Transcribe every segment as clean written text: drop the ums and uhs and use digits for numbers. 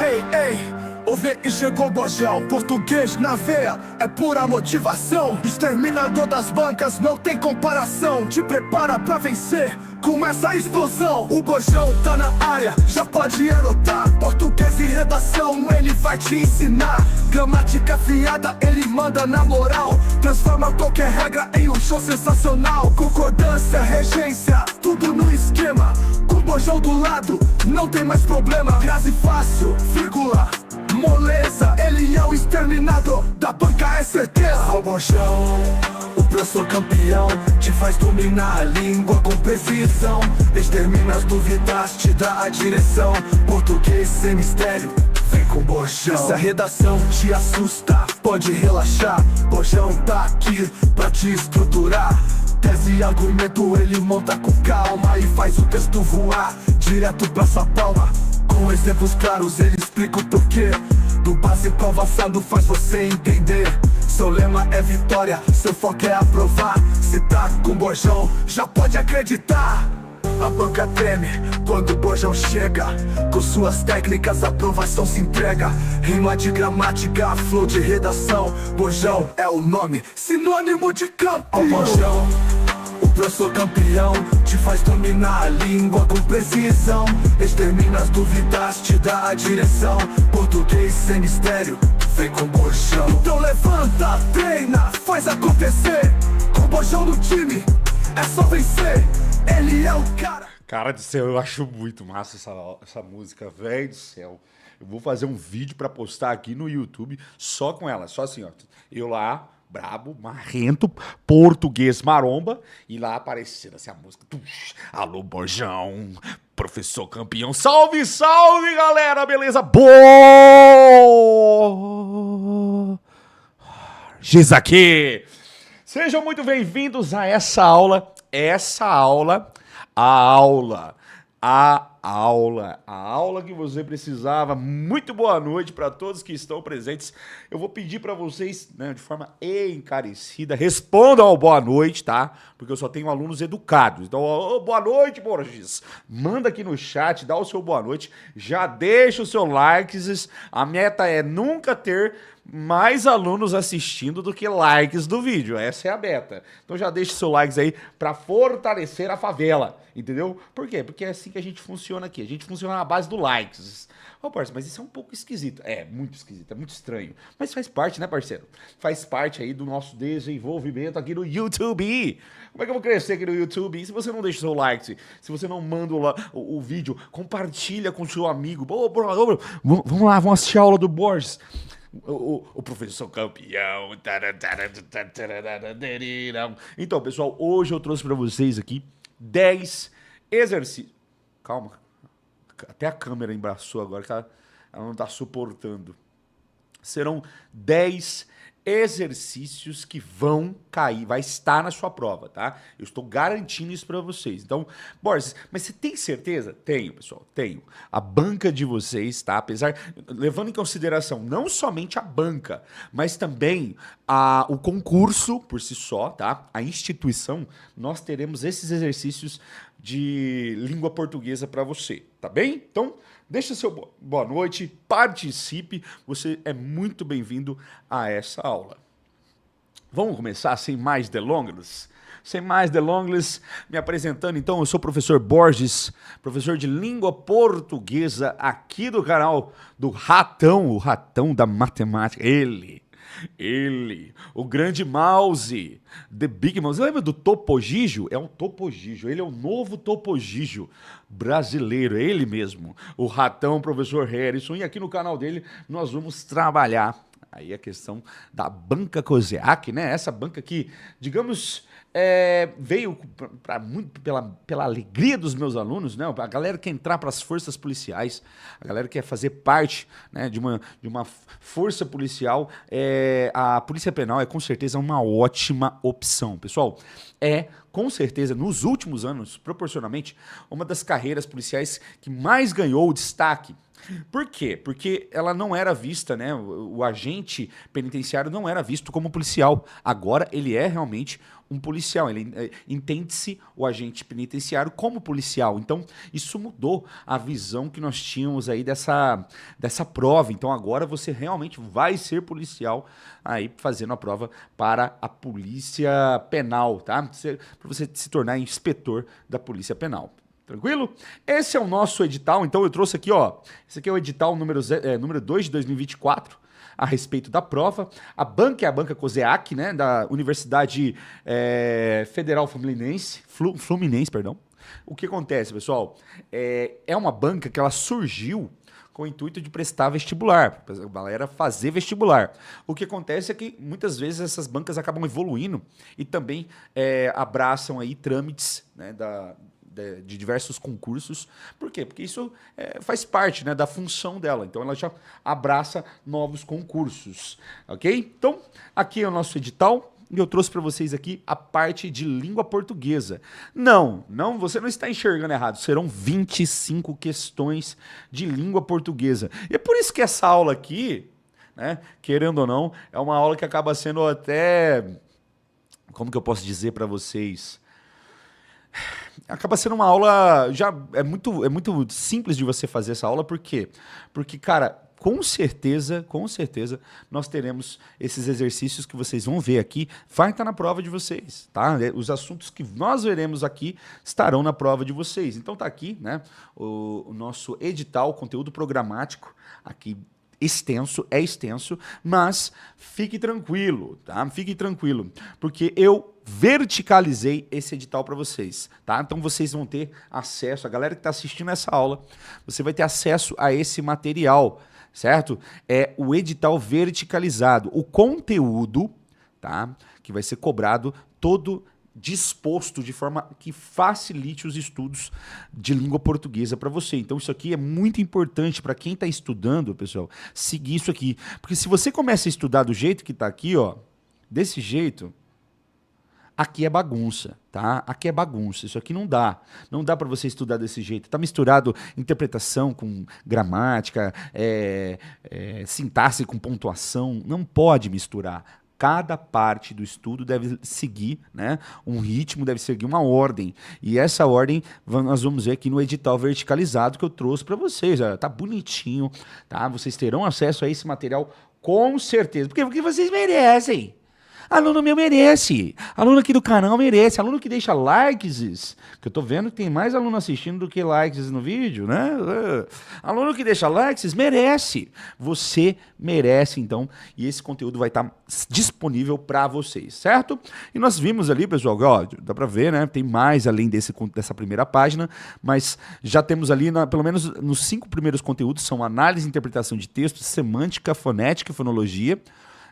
Ei, ei, ouve e chegou o bojão. Português na veia, é pura motivação. Exterminador das bancas, não tem comparação. Te prepara pra vencer com essa explosão. O bojão tá na área, já pode anotar. Português e redação, ele vai te ensinar. Gramática afiada, ele manda na moral. Transforma qualquer regra em um show sensacional. Concordância, regência, tudo no esquema. Com o bojão do lado, não tem mais problema. Frase fácil, vírgula, moleza. Ele é o exterminador da banca, é certeza. O bojão, o professor campeão, te faz dominar a língua com precisão. Extermina as dúvidas, te dá a direção. Português sem mistério, vem com o bojão. Se a redação te assusta, pode relaxar. Bojão tá aqui pra te estruturar. Tese e argumento ele monta com calma e faz o texto voar direto pra sua palma. Com exemplos claros ele explica o porquê. Do básico ao avançado faz você entender. Seu lema é vitória, seu foco é aprovar. Se tá com bojão, já pode acreditar. A banca treme quando o bojão chega. Com suas técnicas a aprovação se entrega. Rima de gramática, flow de redação. Bojão é o nome, sinônimo de campeão. Bojão, o professor campeão, te faz dominar a língua com precisão. Extermina as dúvidas, te dá a direção. Português sem mistério, vem com bojão. Então levanta, treina, faz acontecer. Com bojão no time, é só vencer. Ele é o cara. Cara do céu, eu acho muito massa essa música, velho do céu. Eu vou fazer um vídeo pra postar aqui no YouTube só com ela, só assim, ó. Eu lá, brabo, marrento, português maromba, e lá aparecendo assim a música. Alô, bojão, professor campeão. Salve, salve, galera, beleza? Giz aqui. Sejam muito bem-vindos a essa aula. A aula que você precisava. Muito boa noite para todos que estão presentes. Eu vou pedir para vocês, né, de forma encarecida, respondam ao boa noite, tá? Porque eu só tenho alunos educados. Então, boa noite, Borges. Manda aqui no chat, dá o seu boa noite. Já deixa o seu likes. A meta é nunca ter mais alunos assistindo do que likes do vídeo. Essa é a meta. Então já deixa seu likes aí para fortalecer a favela, entendeu? Por quê? Porque é assim que a gente funciona aqui. A gente funciona na base do likes. Ô, parceiro, mas isso é um pouco esquisito. É, muito esquisito, é muito estranho. Mas faz parte, né, parceiro? Faz parte aí do nosso desenvolvimento aqui no YouTube. Como é que eu vou crescer aqui no YouTube? Se você não deixa o seu like, se você não manda o vídeo, compartilha com o seu amigo. Vamos lá, vamos assistir a aula do Borges. O professor campeão. Então, pessoal, hoje eu trouxe para vocês aqui 10 exercícios. Calma, até a câmera embraçou agora, que ela não está suportando. Serão 10 exercícios que vão cair, vai estar na sua prova, tá? Eu estou garantindo isso para vocês. Então, Borges, mas você tem certeza? Tenho, pessoal, tenho. A banca de vocês, tá? Apesar, levando em consideração não somente a banca, mas também o concurso por si só, tá? A instituição, nós teremos esses exercícios de língua portuguesa para você, tá bem? Então, deixa seu boa noite, participe, você é muito bem-vindo a essa aula. Vamos começar sem mais delongas? Sem mais delongas, me apresentando então, eu sou o professor Borges, professor de língua portuguesa aqui do canal do Ratão, o Ratão da Matemática, ele, o grande mouse, The Big Mouse. Você lembra do Topo Gigio? É um Topo Gigio, ele é o novo Topo Gigio brasileiro, é ele mesmo, o Ratão, professor Harrison. E aqui no canal dele nós vamos trabalhar aí a questão da banca COSEAC, né? Essa banca que, digamos, veio pela alegria dos meus alunos, né? A galera que quer entrar para as forças policiais, a galera que quer fazer parte, né, de uma força policial, a Polícia Penal é com certeza uma ótima opção. Pessoal, com certeza, nos últimos anos, proporcionalmente, uma das carreiras policiais que mais ganhou destaque. Por quê? Porque ela não era vista, né? O agente penitenciário não era visto como policial. Agora ele é realmente um policial. Entende-se o agente penitenciário como policial. Então, isso mudou a visão que nós tínhamos aí dessa prova. Então, agora você realmente vai ser policial aí fazendo a prova para a polícia penal, tá? Para você se tornar inspetor da polícia penal. Tranquilo? Esse é o nosso edital. Então, eu trouxe aqui, ó. Esse aqui é o edital número 2 de 2024. A respeito da prova. A banca é a banca COSEAC, né, da Universidade Federal Fluminense, perdão. O que acontece, pessoal? É uma banca que ela surgiu com o intuito de prestar vestibular, para a galera fazer vestibular. O que acontece é que muitas vezes essas bancas acabam evoluindo e também abraçam aí trâmites, né, de diversos concursos. Por quê? Porque isso faz parte, né, da função dela. Então, ela já abraça novos concursos, ok? Então, aqui é o nosso edital e eu trouxe para vocês aqui a parte de língua portuguesa. Não, você não está enxergando errado. Serão 25 questões de língua portuguesa. E é por isso que essa aula aqui, né, querendo ou não, é uma aula que acaba sendo até... Como que eu posso dizer para vocês? Acaba sendo uma aula, é muito simples de você fazer essa aula, por quê? Porque, cara, com certeza, nós teremos esses exercícios que vocês vão ver aqui, vai estar na prova de vocês, tá? Os assuntos que nós veremos aqui estarão na prova de vocês. Então tá aqui, né, o nosso edital, conteúdo programático, aqui extenso, mas fique tranquilo, tá? Fique tranquilo, porque eu verticalizei esse edital para vocês, tá? Então vocês vão ter acesso, a galera que está assistindo essa aula, você vai ter acesso a esse material, certo? É o edital verticalizado, o conteúdo, tá? Que vai ser cobrado todo disposto de forma que facilite os estudos de língua portuguesa para você. Então isso aqui é muito importante para quem está estudando, pessoal, seguir isso aqui. Porque se você começa a estudar do jeito que está aqui, ó, desse jeito, aqui é bagunça, tá? Aqui é bagunça, isso aqui não dá. Não dá para você estudar desse jeito. Tá misturado interpretação com gramática, sintaxe com pontuação, não pode misturar. Cada parte do estudo deve seguir, né, um ritmo, deve seguir uma ordem. E essa ordem nós vamos ver aqui no edital verticalizado que eu trouxe para vocês. Ó, tá bonitinho, tá? Vocês terão acesso a esse material com certeza, porque vocês merecem. Aluno meu merece, aluno aqui do canal merece, aluno que deixa likes, que eu tô vendo que tem mais aluno assistindo do que likes no vídeo, né? Aluno que deixa likes merece, você merece então, e esse conteúdo vai estar disponível para vocês, certo? E nós vimos ali, pessoal, ó, dá para ver, né? Tem mais além dessa primeira página, mas já temos ali, pelo menos nos 5 primeiros conteúdos, são análise e interpretação de texto, semântica, fonética e fonologia,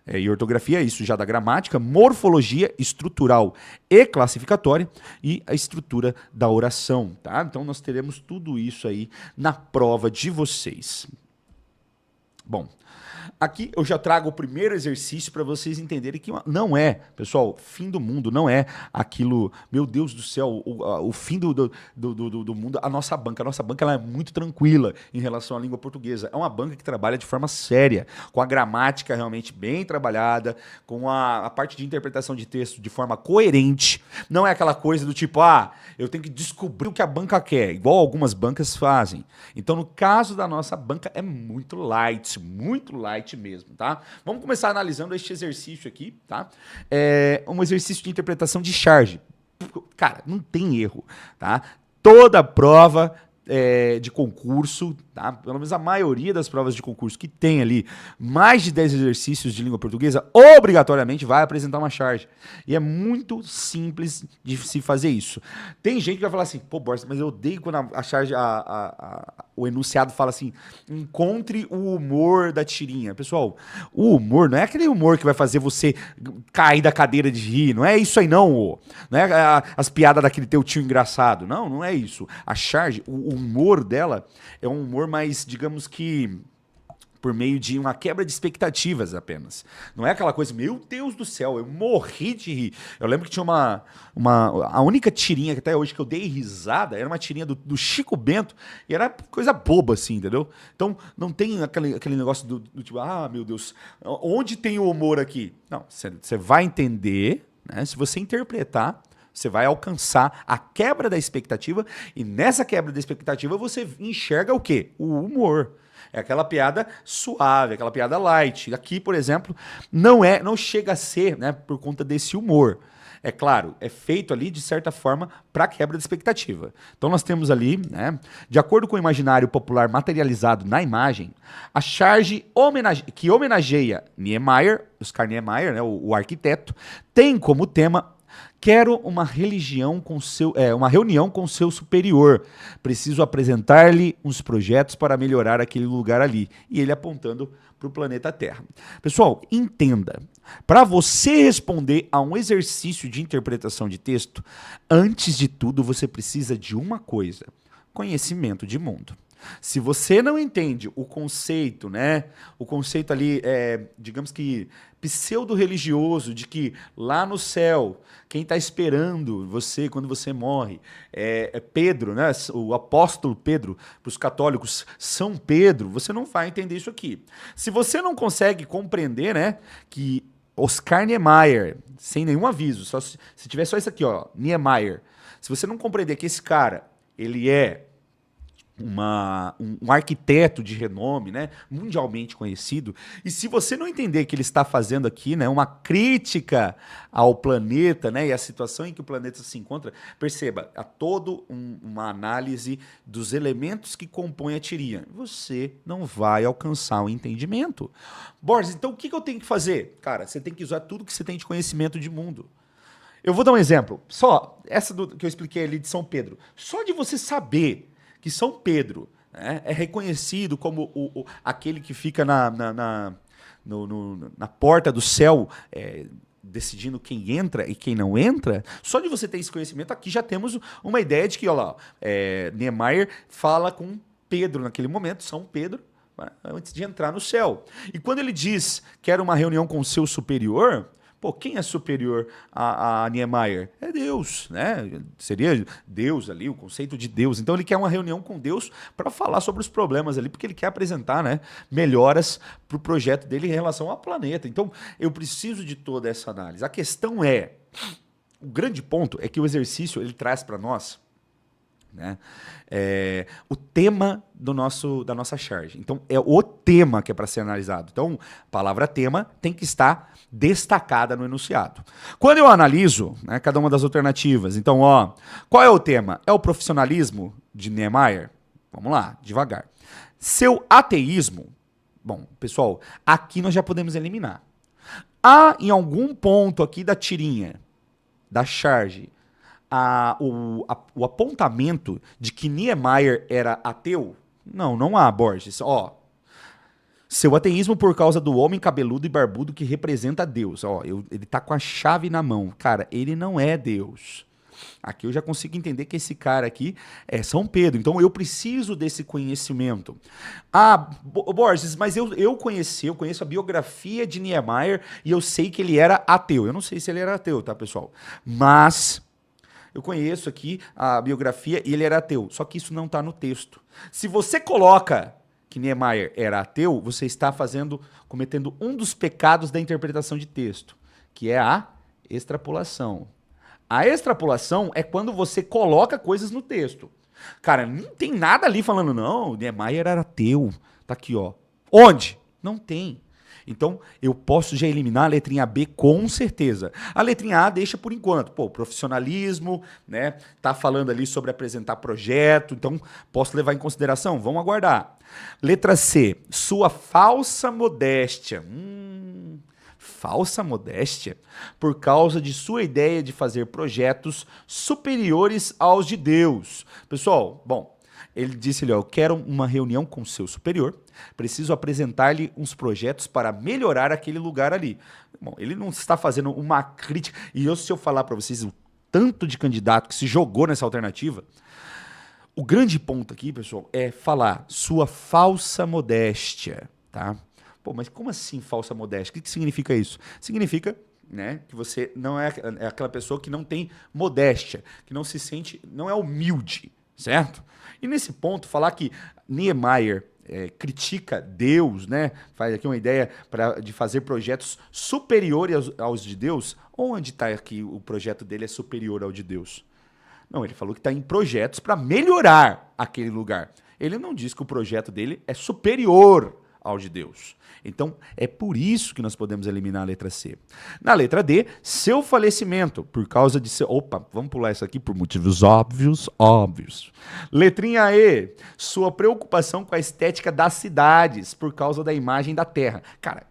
e ortografia, isso já da gramática, morfologia estrutural e classificatória e a estrutura da oração, tá? Então nós teremos tudo isso aí na prova de vocês. Bom, aqui eu já trago o primeiro exercício para vocês entenderem que não é, pessoal, fim do mundo, não é aquilo, meu Deus do céu, o fim do mundo. A nossa banca ela é muito tranquila em relação à língua portuguesa. É uma banca que trabalha de forma séria, com a gramática realmente bem trabalhada, com a parte de interpretação de texto de forma coerente. Não é aquela coisa do tipo, eu tenho que descobrir o que a banca quer, igual algumas bancas fazem. Então, no caso da nossa banca, é muito light mesmo, tá? Vamos começar analisando este exercício aqui, tá? É um exercício de interpretação de charge. Cara, não tem erro, tá? Toda prova de concurso, tá? Pelo menos a maioria das provas de concurso que tem ali mais de 10 exercícios de língua portuguesa, obrigatoriamente vai apresentar uma charge. E é muito simples de se fazer isso. Tem gente que vai falar assim, pô, Borges, mas eu odeio quando a charge, o enunciado fala assim, encontre o humor da tirinha. Pessoal, o humor não é aquele humor que vai fazer você cair da cadeira de rir, não é isso aí não, não é as piadas daquele teu tio engraçado, não é isso. A charge, o humor dela é um humor mais, digamos que, por meio de uma quebra de expectativas apenas. Não é aquela coisa, meu Deus do céu, eu morri de rir. Eu lembro que tinha a única tirinha que até hoje que eu dei risada era uma tirinha do Chico Bento e era coisa boba assim, entendeu? Então não tem aquele negócio do tipo, meu Deus, onde tem o humor aqui? Não, você vai entender, né? Se você interpretar, você vai alcançar a quebra da expectativa, e nessa quebra da expectativa você enxerga o quê? O humor. É aquela piada suave, aquela piada light. Aqui, por exemplo, não chega a ser, né, por conta desse humor. É claro, é feito ali de certa forma para quebra de expectativa. Então nós temos ali, né, de acordo com o imaginário popular materializado na imagem, a charge que homenageia Niemeyer, Oscar Niemeyer, né, o arquiteto, tem como tema: quero uma uma reunião com seu superior. Preciso apresentar-lhe uns projetos para melhorar aquele lugar ali. E ele apontando para o planeta Terra. Pessoal, entenda. Para você responder a um exercício de interpretação de texto, antes de tudo você precisa de uma coisa: conhecimento de mundo. Se você não entende o conceito, né? O conceito ali, digamos que pseudo-religioso, de que lá no céu, quem está esperando você quando você morre é Pedro, né? O apóstolo Pedro, para os católicos, São Pedro, você não vai entender isso aqui. Se você não consegue compreender, né, que Oscar Niemeyer, sem nenhum aviso, se tiver só isso aqui, ó, Niemeyer, se você não compreender que esse cara, ele é um arquiteto de renome, né, mundialmente conhecido, e se você não entender que ele está fazendo aqui, né, uma crítica ao planeta, né, e a situação em que o planeta se encontra, perceba, há toda uma análise dos elementos que compõem a tirinha. Você não vai alcançar o entendimento. Borges, então o que eu tenho que fazer? Cara, você tem que usar tudo que você tem de conhecimento de mundo. Eu vou dar um exemplo. Só essa que eu expliquei ali de São Pedro. Só de você saber que São Pedro, né, é reconhecido como aquele que fica na porta do céu, decidindo quem entra e quem não entra, só de você ter esse conhecimento, aqui já temos uma ideia de que, olha lá, Niemeyer fala com Pedro naquele momento, São Pedro, antes de entrar no céu. E quando ele diz que era uma reunião com o seu superior, pô, quem é superior a Niemeyer? É Deus, né? Seria Deus ali, o conceito de Deus. Então ele quer uma reunião com Deus para falar sobre os problemas ali, porque ele quer apresentar, né, melhoras para o projeto dele em relação ao planeta. Então eu preciso de toda essa análise. A questão o grande ponto é que o exercício ele traz para nós, né, o tema da nossa charge. Então, é o tema que é para ser analisado. Então, a palavra tema tem que estar destacada no enunciado. Quando eu analiso, né, cada uma das alternativas, então, qual é o tema? É o profissionalismo de Niemeyer? Vamos lá, devagar. Seu ateísmo? Bom, pessoal, aqui nós já podemos eliminar. Há em algum ponto aqui da tirinha, da charge, o apontamento de que Niemeyer era ateu? Não há, Borges. Seu ateísmo por causa do homem cabeludo e barbudo que representa Deus. Ele tá com a chave na mão. Cara, ele não é Deus. Aqui eu já consigo entender que esse cara aqui é São Pedro. Então eu preciso desse conhecimento. Borges, mas eu conheço a biografia de Niemeyer e eu sei que ele era ateu. Eu não sei se ele era ateu, tá, pessoal? Mas eu conheço aqui a biografia e ele era ateu. Só que isso não está no texto. Se você coloca que Niemeyer era ateu, você está cometendo um dos pecados da interpretação de texto, que é a extrapolação. A extrapolação é quando você coloca coisas no texto. Cara, não tem nada ali falando, não, Niemeyer era ateu. Tá aqui, ó. Onde? Não tem. Então, eu posso já eliminar a letrinha B com certeza. A letrinha A deixa por enquanto. Pô, profissionalismo, né? Tá falando ali sobre apresentar projeto, então posso levar em consideração. Vamos aguardar. Letra C, sua falsa modéstia. Falsa modéstia? Por causa de sua ideia de fazer projetos superiores aos de Deus. Pessoal, bom, ele disse ali, eu quero uma reunião com o seu superior, preciso apresentar-lhe uns projetos para melhorar aquele lugar ali. Bom, ele não está fazendo uma crítica, e se eu falar para vocês o tanto de candidato que se jogou nessa alternativa, o grande ponto aqui, pessoal, é falar sua falsa modéstia, tá? Pô, mas como assim falsa modéstia? O que significa isso? Significa, né, que você não é aquela pessoa que não tem modéstia, que não se sente, não é humilde, certo? E nesse ponto, falar que Niemeyer critica Deus, né? Faz aqui uma ideia de fazer projetos superiores aos de Deus. Onde está aqui o projeto dele é superior ao de Deus? Não, ele falou que está em projetos para melhorar aquele lugar. Ele não diz que o projeto dele é superior ao de Deus. Então, é por isso que nós podemos eliminar a letra C. Na letra D, seu falecimento, por causa de seu... Opa, vamos pular isso aqui por motivos óbvios. Letrinha E, sua preocupação com a estética das cidades, por causa da imagem da terra. Cara,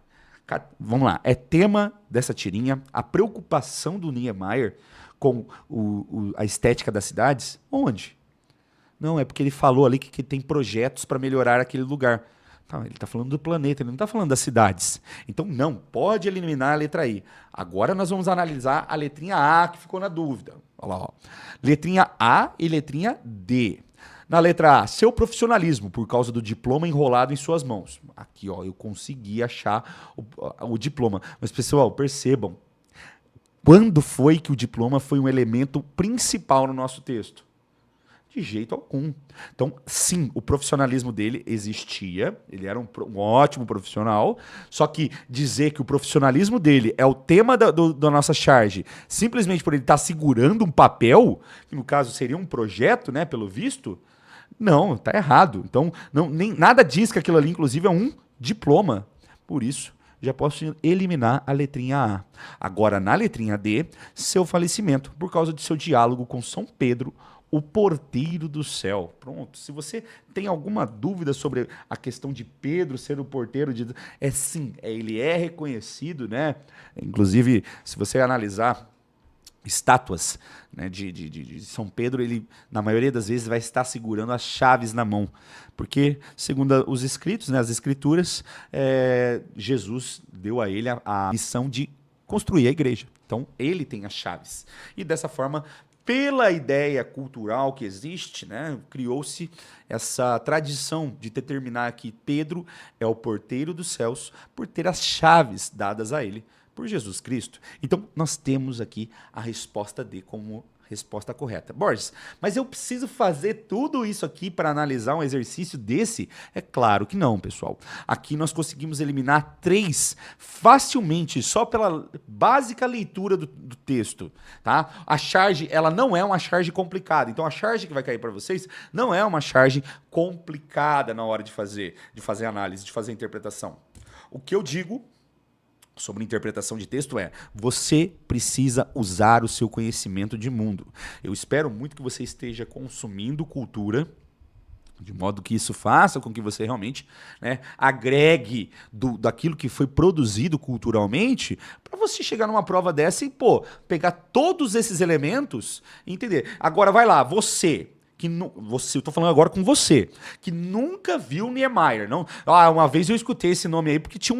vamos lá, é tema dessa tirinha, a preocupação do Niemeyer com a estética das cidades? Onde? Não, é porque ele falou ali que tem projetos para melhorar aquele lugar. Ele está falando do planeta, ele não está falando das cidades. Então, não, pode eliminar a letra I. Agora nós vamos analisar a letrinha A, que ficou na dúvida. Olha lá, ó. Letrinha A e letrinha D. Na letra A, seu profissionalismo, por causa do diploma enrolado em suas mãos. Aqui, ó, eu consegui achar o diploma. Mas, pessoal, percebam, quando foi que o diploma foi um elemento principal no nosso texto? De jeito algum. Então, sim, o profissionalismo dele existia, ele era um ótimo profissional, só que dizer que o profissionalismo dele é o tema da nossa charge, simplesmente por ele estar segurando um papel, que no caso seria um projeto, né, pelo visto, não, tá errado. Então, nada diz que aquilo ali, inclusive, é um diploma. Por isso, já posso eliminar a letrinha A. Agora, na letrinha D, seu falecimento, por causa de seu diálogo com São Pedro, o porteiro do céu. Pronto. Se você tem alguma dúvida sobre a questão de Pedro ser o porteiro de... sim, ele é reconhecido, né? Inclusive, se você analisar estátuas, né, de São Pedro, ele, na maioria das vezes, vai estar segurando as chaves na mão. Porque, segundo os escritos, né, as escrituras, Jesus deu a ele a missão de construir a igreja. Então, ele tem as chaves. E dessa forma, pela ideia cultural que existe, né, criou-se essa tradição de determinar que Pedro é o porteiro dos céus por ter as chaves dadas a ele por Jesus Cristo. Então, nós temos aqui a resposta D como resposta correta. Borges, mas eu preciso fazer tudo isso aqui para analisar um exercício desse? É claro que não, pessoal. Aqui nós conseguimos eliminar 3 facilmente, só pela básica leitura do texto. Tá? A charge, ela não é uma charge complicada. Então, a charge que vai cair para vocês não é uma charge complicada na hora de fazer análise, de fazer interpretação. O que eu digo sobre interpretação de texto você precisa usar o seu conhecimento de mundo. Eu espero muito que você esteja consumindo cultura, de modo que isso faça com que você realmente, né, agregue daquilo que foi produzido culturalmente, para você chegar numa prova dessa e, pegar todos esses elementos e entender. Agora vai lá, eu estou falando agora com você, que nunca viu Niemeyer. Não, uma vez eu escutei esse nome aí porque tinha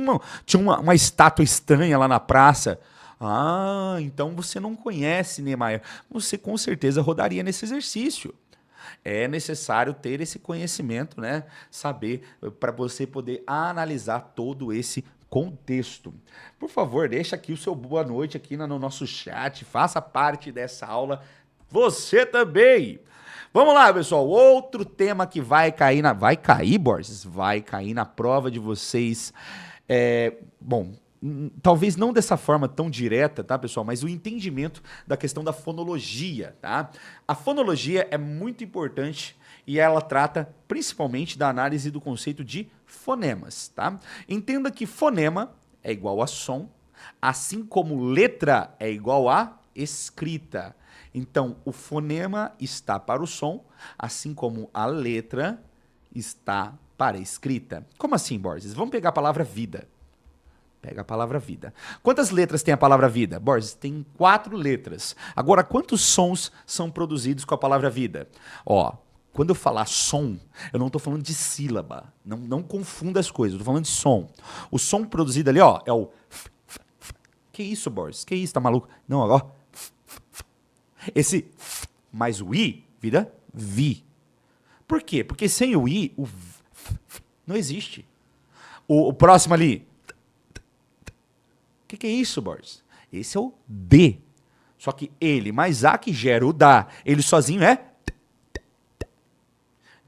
uma estátua estranha lá na praça. Então você não conhece Niemeyer. Você com certeza rodaria nesse exercício. É necessário ter esse conhecimento, né? Saber, para você poder analisar todo esse contexto. Por favor, deixa aqui o seu boa noite aqui no nosso chat, faça parte dessa aula. Você também! Vamos lá, pessoal. Outro tema que vai cair Vai cair, Borges? Vai cair na prova de vocês. Talvez não dessa forma tão direta, tá, pessoal? Mas o entendimento da questão da fonologia, tá? A fonologia é muito importante e ela trata principalmente da análise do conceito de fonemas, tá? Entenda que fonema é igual a som, assim como letra é igual a escrita. Então, o fonema está para o som, assim como a letra está para a escrita. Como assim, Borges? Vamos pegar a palavra vida. Pega a palavra vida. Quantas letras tem a palavra vida? Borges, tem 4 letras. Agora, quantos sons são produzidos com a palavra vida? Quando eu falar som, eu não estou falando de sílaba. Não confunda as coisas, eu estou falando de som. O som produzido ali, é o... Que isso, Borges? Que isso, tá maluco? Não, esse mais o i vira vi. Por quê? Porque sem o i, o não existe. O próximo ali. O que é isso, Borges? Esse é o D. Só que ele mais a que gera o da. Ele sozinho é...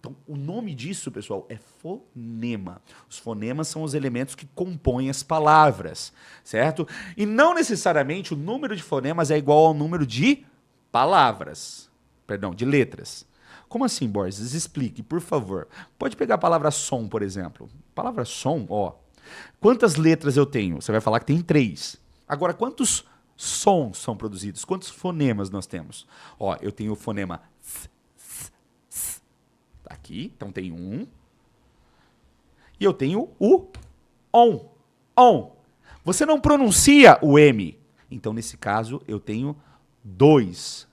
Então, o nome disso, pessoal, é fonema. Os fonemas são os elementos que compõem as palavras, certo? E não necessariamente o número de fonemas é igual ao número de palavras, perdão, de letras. Como assim, Borges? Explique, por favor. Pode pegar a palavra som, por exemplo. Palavra som, ó. Quantas letras eu tenho? Você vai falar que tem 3. Agora, quantos sons são produzidos? Quantos fonemas nós temos? Ó, eu tenho o fonema aqui, então tem 1. E eu tenho o on. On. Você não pronuncia o M. Então, nesse caso, eu tenho 2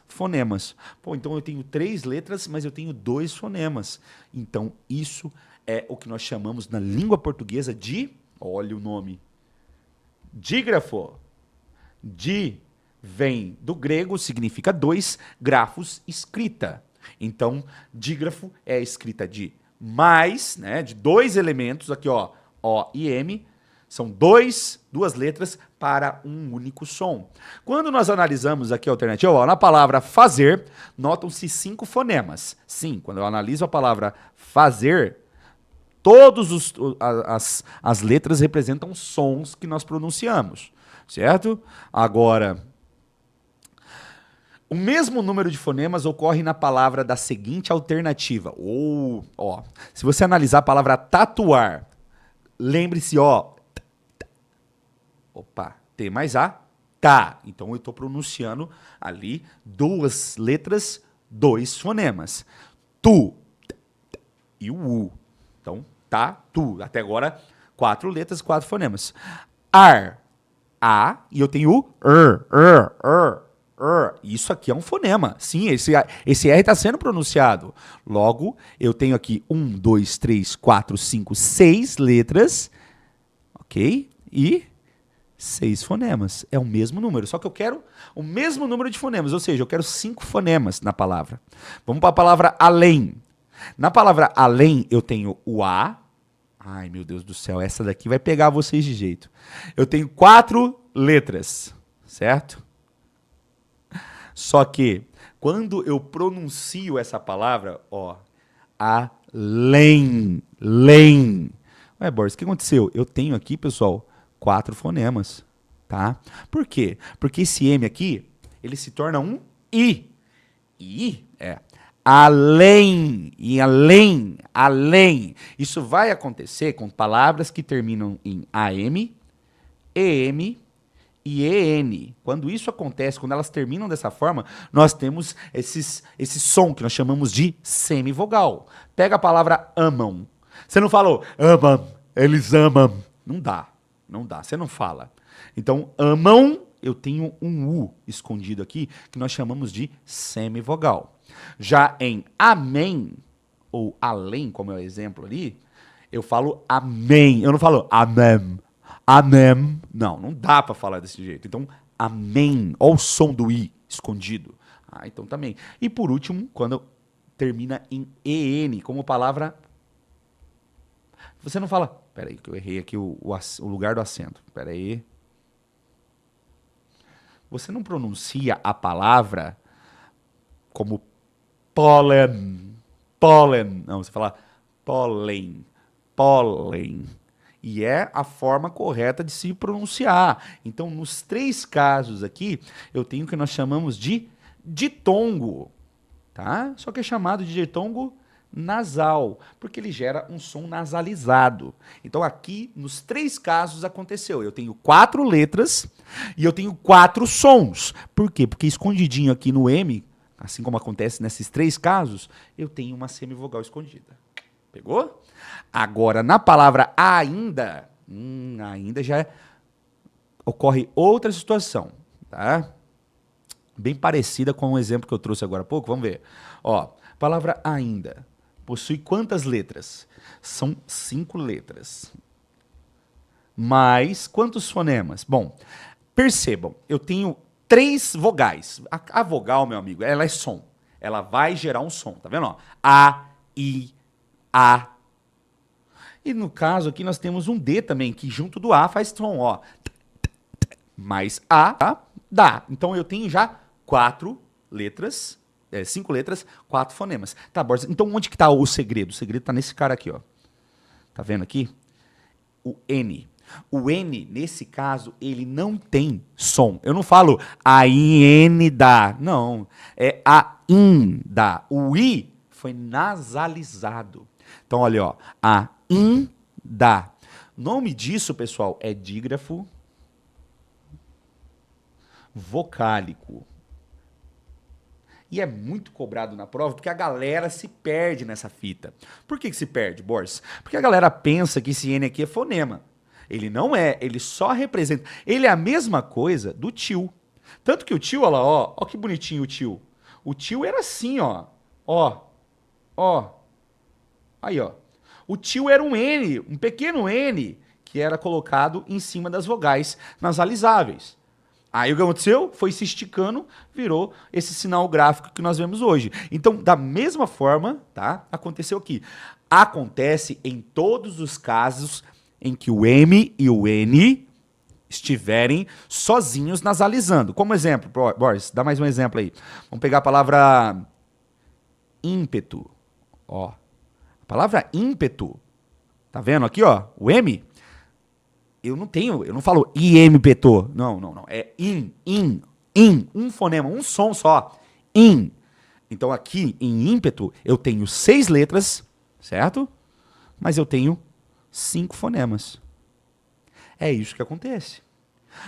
fonemas. Pô, então eu tenho 3 letras, mas eu tenho 2 fonemas. Então, isso é o que nós chamamos na língua portuguesa de, olha o nome, dígrafo. Di vem do grego, significa 2, grafos, escrita. Então, dígrafo é a escrita de mais, né, de 2 elementos, aqui ó, O e M, são duas letras para um único som. Quando nós analisamos aqui a alternativa, ó, na palavra fazer, notam-se 5 fonemas. Sim, quando eu analiso a palavra fazer, todas as letras representam sons que nós pronunciamos, certo? Agora, o mesmo número de fonemas ocorre na palavra da seguinte alternativa. Ou, ó, se você analisar a palavra tatuar, lembre-se, ó, opa, T mais A, tá. Então eu estou pronunciando ali 2 letras, 2 fonemas. Tu e o U. Então, tá, tu. Até agora, 4 letras, 4 fonemas. Ar, A, e eu tenho o Isso aqui é um fonema. Sim, esse R está sendo pronunciado. Logo, eu tenho aqui 1, 2, 3, 4, 5, 6 letras. Ok? E 6 fonemas. É o mesmo número. Só que eu quero o mesmo número de fonemas. Ou seja, eu quero 5 fonemas na palavra. Vamos para a palavra além. Na palavra além, eu tenho o A. Ai, meu Deus do céu. Essa daqui vai pegar vocês de jeito. Eu tenho 4 letras. Certo? Só que, quando eu pronuncio essa palavra, ó, além, lém. Ué, Boris, o que aconteceu? Eu tenho aqui, pessoal, 4 fonemas, tá? Por quê? Porque esse M aqui, ele se torna um I. I é além, e além, além. Isso vai acontecer com palavras que terminam em AM, EM, e EN. Quando isso acontece, quando elas terminam dessa forma, nós temos esse som que nós chamamos de semivogal. Pega a palavra amam. Você não falou amam, eles amam. Não dá, não dá, você não fala. Então, amam, eu tenho um U escondido aqui, que nós chamamos de semivogal. Já em amém, ou além, como é o exemplo ali, eu falo amém, eu não falo amém. Amém. Não, não dá para falar desse jeito. Então, amém. Olha o som do I escondido. Ah, então também. E por último, quando termina em EN, como palavra... Você não fala... Espera aí, que eu errei aqui o lugar do acento. Espera aí. Você não pronuncia a palavra como pólen. Pólen. Não, você fala pólen. Pólen. E é a forma correta de se pronunciar. Então, nos 3 casos aqui, eu tenho o que nós chamamos de ditongo, tá? Só que é chamado de ditongo nasal, porque ele gera um som nasalizado. Então, aqui, nos 3 casos, aconteceu. Eu tenho 4 letras e eu tenho 4 sons. Por quê? Porque escondidinho aqui no M, assim como acontece nesses 3 casos, eu tenho uma semivogal escondida. Pegou? Agora, na palavra ainda, ainda já ocorre outra situação, tá? Bem parecida com o exemplo que eu trouxe agora há pouco. Vamos ver. Ó, palavra ainda possui quantas letras? São 5 letras. Mas quantos fonemas? Bom, percebam, eu tenho 3 vogais. A vogal, meu amigo, ela é som. Ela vai gerar um som, tá vendo? Ó, A, I, A. E no caso aqui nós temos um D também, que junto do A faz som, ó. Mais A, tá? Dá. Então eu tenho já 4 letras 5 letras, 4 fonemas. Tá, Borges, então onde que tá o segredo? O segredo tá nesse cara aqui, ó. Tá vendo aqui? O N. O N, nesse caso, ele não tem som. Eu não falo a IN da. Não. É a IN da. O I foi nasalizado. Então, olha, ó. A IN da. O nome disso, pessoal, é dígrafo vocálico. E é muito cobrado na prova porque a galera se perde nessa fita. Por que se perde, Borges? Porque a galera pensa que esse N aqui é fonema. Ele não é, ele só representa. Ele é a mesma coisa do tio. Tanto que o tio, olha lá, ó que bonitinho o tio. O tio era assim, ó. Ó. Aí, ó. O tio era um N, um pequeno N, que era colocado em cima das vogais nasalizáveis. Aí o que aconteceu? Foi se esticando, virou esse sinal gráfico que nós vemos hoje. Então, da mesma forma, tá? Aconteceu aqui. Acontece em todos os casos em que o M e o N estiverem sozinhos nasalizando. Como exemplo, Boris, dá mais um exemplo aí. Vamos pegar a palavra ímpeto. Ó, a palavra ímpeto, tá vendo aqui, ó? O M, eu não falo ímpeto. Não. É in, um fonema, um som só. In. Então aqui, em ímpeto, eu tenho 6 letras, certo? Mas eu tenho 5 fonemas. É isso que acontece.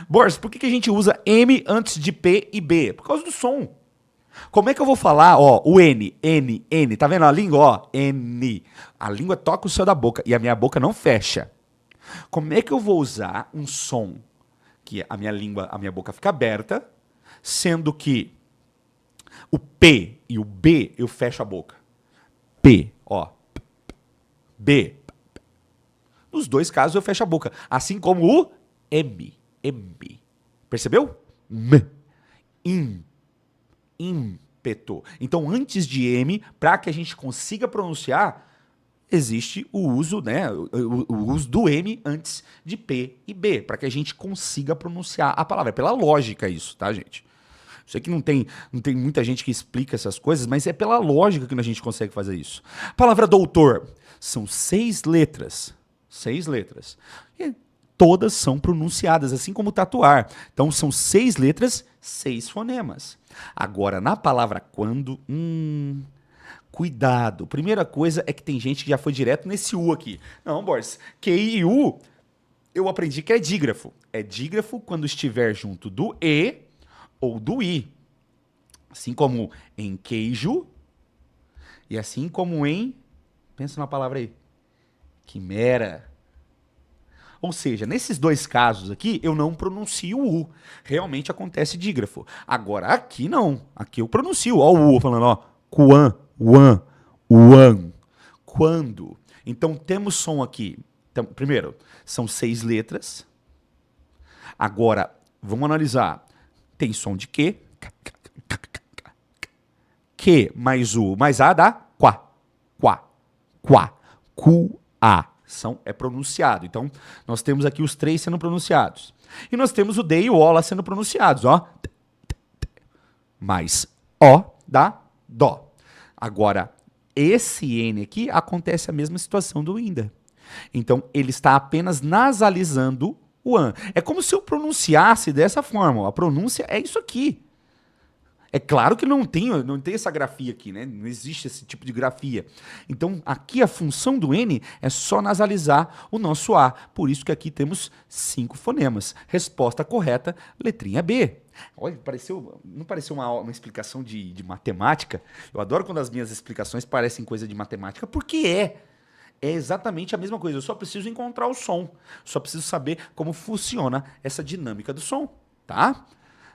Boris, por que a gente usa M antes de P e B? Por causa do som. Como é que eu vou falar, ó, o N, tá vendo a língua, ó, N. A língua toca o céu da boca e a minha boca não fecha. Como é que eu vou usar um som que a minha boca fica aberta, sendo que o P e o B eu fecho a boca? P, ó, B. Nos dois casos eu fecho a boca. Assim como o M. Percebeu? Ímpeto. Então, antes de M, para que a gente consiga pronunciar, existe o uso, né? O uso do M antes de P e B, para que a gente consiga pronunciar a palavra. É pela lógica isso, tá, gente? Eu sei que não tem muita gente que explica essas coisas, mas é pela lógica que a gente consegue fazer isso. A palavra doutor são 6 letras. 6 letras. E todas são pronunciadas, assim como tatuar. Então, são 6 letras, 6 fonemas. Agora, na palavra quando, cuidado. Primeira coisa é que tem gente que já foi direto nesse U aqui. Não, Boris, Q e U, eu aprendi que é dígrafo. É dígrafo quando estiver junto do E ou do I. Assim como em queijo e assim como em... Pensa na palavra aí. Quimera. Ou seja, nesses dois casos aqui, eu não pronuncio o U. Realmente acontece dígrafo. Agora, aqui não. Aqui eu pronuncio. Ó o U falando, ó. Quan, uan, uan. Quando. Então, temos som aqui. Então, primeiro, são 6 letras. Agora, vamos analisar. Tem som de que. Que mais U mais A dá quá. Cu-A. É pronunciado. Então, nós temos aqui os 3 sendo pronunciados. E nós temos o D e o O lá sendo pronunciados, ó. Mais O dá Dó. Agora, esse N aqui acontece a mesma situação do ainda. Então, ele está apenas nasalizando o an. É como se eu pronunciasse dessa forma. Ó. A pronúncia é isso aqui. É claro que não tem essa grafia aqui, né? Não existe esse tipo de grafia. Então, aqui a função do N é só nasalizar o nosso A. Por isso que aqui temos 5 fonemas. Resposta correta, letrinha B. Olha, não pareceu uma explicação de matemática? Eu adoro quando as minhas explicações parecem coisa de matemática, porque é. É exatamente a mesma coisa. Eu só preciso encontrar o som. Só preciso saber como funciona essa dinâmica do som, tá?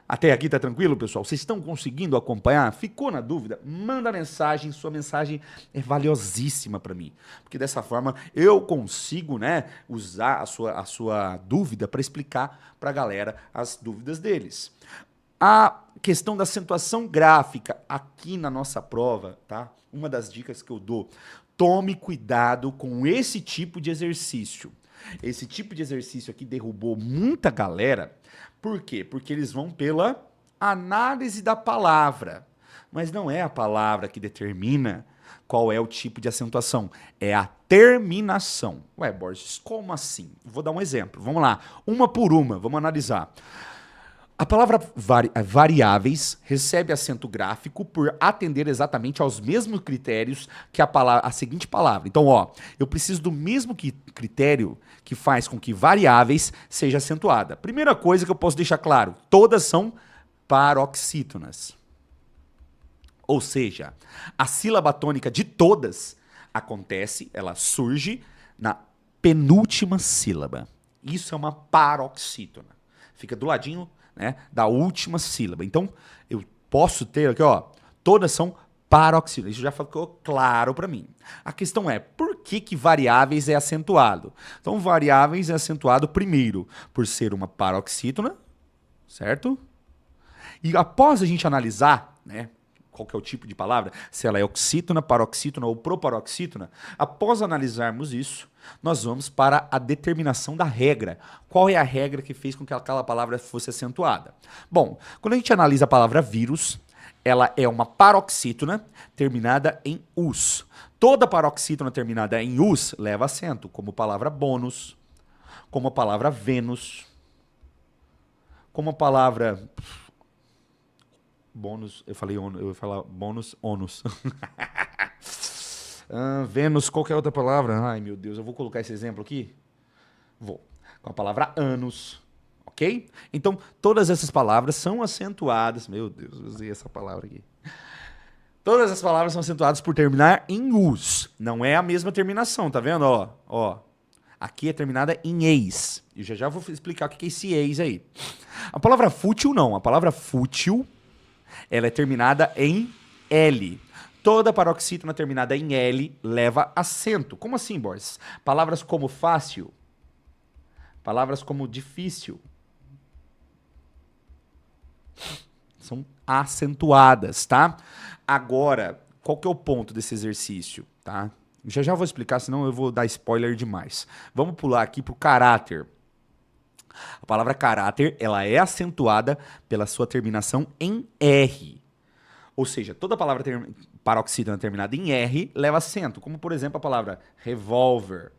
Até aqui tá tranquilo, pessoal? Vocês estão conseguindo acompanhar? Ficou na dúvida? Manda mensagem, sua mensagem é valiosíssima para mim. Porque dessa forma eu consigo, né, usar a sua dúvida para explicar para a galera as dúvidas deles. A questão da acentuação gráfica aqui na nossa prova, tá? Uma das dicas que eu dou, tome cuidado com esse tipo de exercício. Esse tipo de exercício aqui derrubou muita galera. Por quê? Porque eles vão pela análise da palavra. Mas não é a palavra que determina qual é o tipo de acentuação. É a terminação. Ué, Borges, como assim? Vou dar um exemplo. Vamos lá. Uma por uma. Vamos analisar. A palavra variáveis recebe acento gráfico por atender exatamente aos mesmos critérios que a seguinte palavra. Então, ó, eu preciso do mesmo critério que faz com que variáveis seja acentuada. Primeira coisa que eu posso deixar claro, todas são paroxítonas. Ou seja, a sílaba tônica de todas acontece, ela surge na penúltima sílaba. Isso é uma paroxítona. Fica do ladinho, né, da última sílaba. Então, eu posso ter aqui, ó, todas são paroxítonas. Isso já ficou claro para mim. A questão é, por que variáveis é acentuado? Então, variáveis é acentuado primeiro por ser uma paroxítona, certo? E após a gente analisar, né, qual que é o tipo de palavra, se ela é oxítona, paroxítona ou proparoxítona, após analisarmos isso, nós vamos para a determinação da regra. Qual é a regra que fez com que aquela palavra fosse acentuada? Bom, quando a gente analisa a palavra vírus, ela é uma paroxítona terminada em us. Toda paroxítona terminada em us leva acento, como a palavra bônus, como a palavra Vênus, como a palavra... Bônus, eu ia falar bônus, ônus. Vênus, qualquer outra palavra? Ai, meu Deus, eu vou colocar esse exemplo aqui? Vou. Com a palavra anos, ok? Então, todas essas palavras são acentuadas. Meu Deus, eu usei essa palavra aqui. Todas as palavras são acentuadas por terminar em us. Não é a mesma terminação, tá vendo? Ó. Aqui é terminada em eis. E já vou explicar o que é esse eis aí. A palavra fútil, não. A palavra fútil... ela é terminada em L. Toda paroxítona terminada em L leva acento. Como assim, Borges? Palavras como fácil, palavras como difícil, são acentuadas, tá? Agora, qual que é o ponto desse exercício, tá? Já vou explicar, senão eu vou dar spoiler demais. Vamos pular aqui pro caráter. A palavra caráter, ela é acentuada pela sua terminação em R. Ou seja, toda palavra paroxítona terminada em R leva acento, como por exemplo a palavra revólver,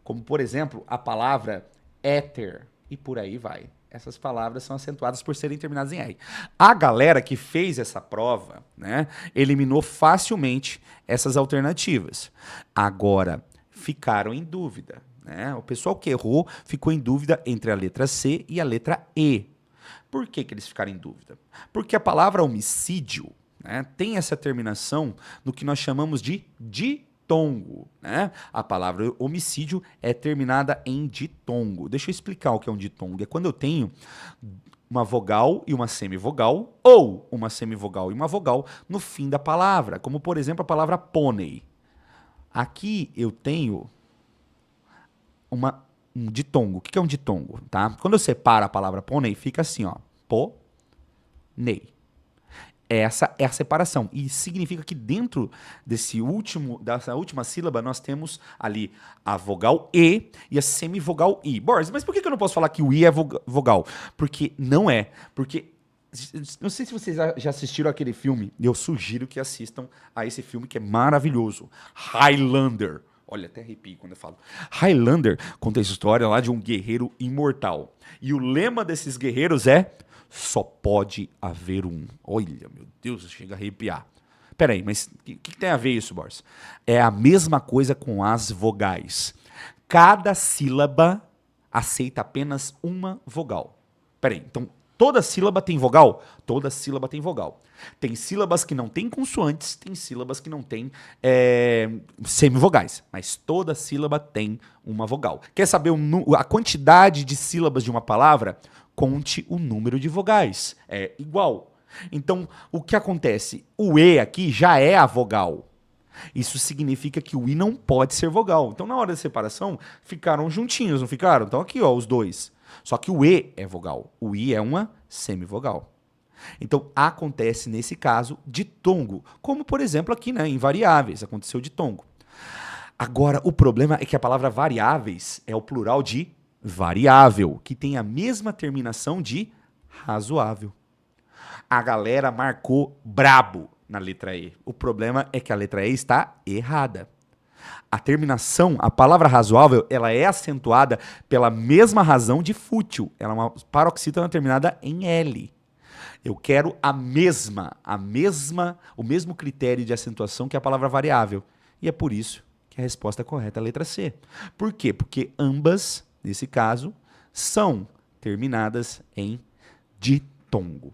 como por exemplo a palavra éter, e por aí vai. Essas palavras são acentuadas por serem terminadas em R. A galera que fez essa prova, né, eliminou facilmente essas alternativas. Agora, ficaram em dúvida. O pessoal que errou ficou em dúvida entre a letra C e a letra E. Por que eles ficaram em dúvida? Porque a palavra homicídio, né, tem essa terminação no que nós chamamos de ditongo. Né? A palavra homicídio é terminada em ditongo. Deixa eu explicar o que é um ditongo. É quando eu tenho uma vogal e uma semivogal, ou uma semivogal e uma vogal no fim da palavra. Como, por exemplo, a palavra pônei. Aqui eu tenho... um ditongo. O que é um ditongo? Tá? Quando eu separo a palavra pônei, fica assim, ó. Pônei. Essa é a separação. E significa que dentro dessa última sílaba, nós temos ali a vogal E e a semivogal I. Borges, mas por que eu não posso falar que o I é vogal? Porque não é. Porque, não sei se vocês já assistiram aquele filme, eu sugiro que assistam a esse filme que é maravilhoso. Highlander. Olha, até arrepio quando eu falo. Highlander conta a história lá de um guerreiro imortal. E o lema desses guerreiros é: só pode haver um. Olha, meu Deus, chega a arrepiar. Peraí, mas o que tem a ver isso, Borges? É a mesma coisa com as vogais. Cada sílaba aceita apenas uma vogal. Peraí, então toda sílaba tem vogal? Toda sílaba tem vogal. Tem sílabas que não têm consoantes, tem sílabas que não têm semivogais, mas toda sílaba tem uma vogal. Quer saber a quantidade de sílabas de uma palavra? Conte o número de vogais. É igual. Então, o que acontece? O E aqui já é a vogal. Isso significa que o I não pode ser vogal. Então, na hora da separação, ficaram juntinhos, não ficaram? Então, aqui, ó, os dois. Só que o E é vogal. O I é uma semivogal. Então, acontece, nesse caso, ditongo. Como, por exemplo, aqui, né, em variáveis, aconteceu ditongo. Agora, o problema é que a palavra variáveis é o plural de variável, que tem a mesma terminação de razoável. A galera marcou brabo na letra E. O problema é que a letra E está errada. A terminação, a palavra razoável, ela é acentuada pela mesma razão de fútil. Ela é uma paroxítona terminada em L. Eu quero o mesmo critério de acentuação que a palavra variável. E é por isso que a resposta correta é a letra C. Por quê? Porque ambas, nesse caso, são terminadas em ditongo.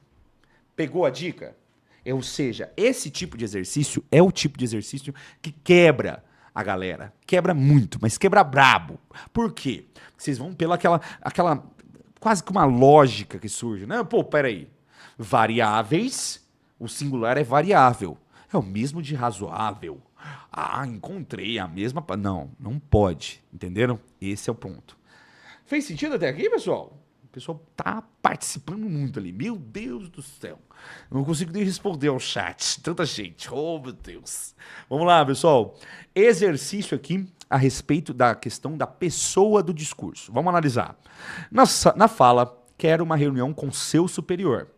Pegou a dica? Ou seja, esse tipo de exercício é o tipo de exercício que quebra a galera. Quebra muito, mas quebra brabo. Por quê? Porque vocês vão pela aquela quase que uma lógica que surge, né? Pô, peraí. Variáveis, o singular é variável. É o mesmo de razoável. Ah, encontrei a mesma... Não, não pode. Entenderam? Esse é o ponto. Fez sentido até aqui, pessoal? O pessoal tá participando muito ali. Meu Deus do céu. Eu não consigo nem responder ao chat. Tanta gente. Oh, meu Deus. Vamos lá, pessoal. Exercício aqui a respeito da questão da pessoa do discurso. Vamos analisar. Na fala, quero uma reunião com seu superior.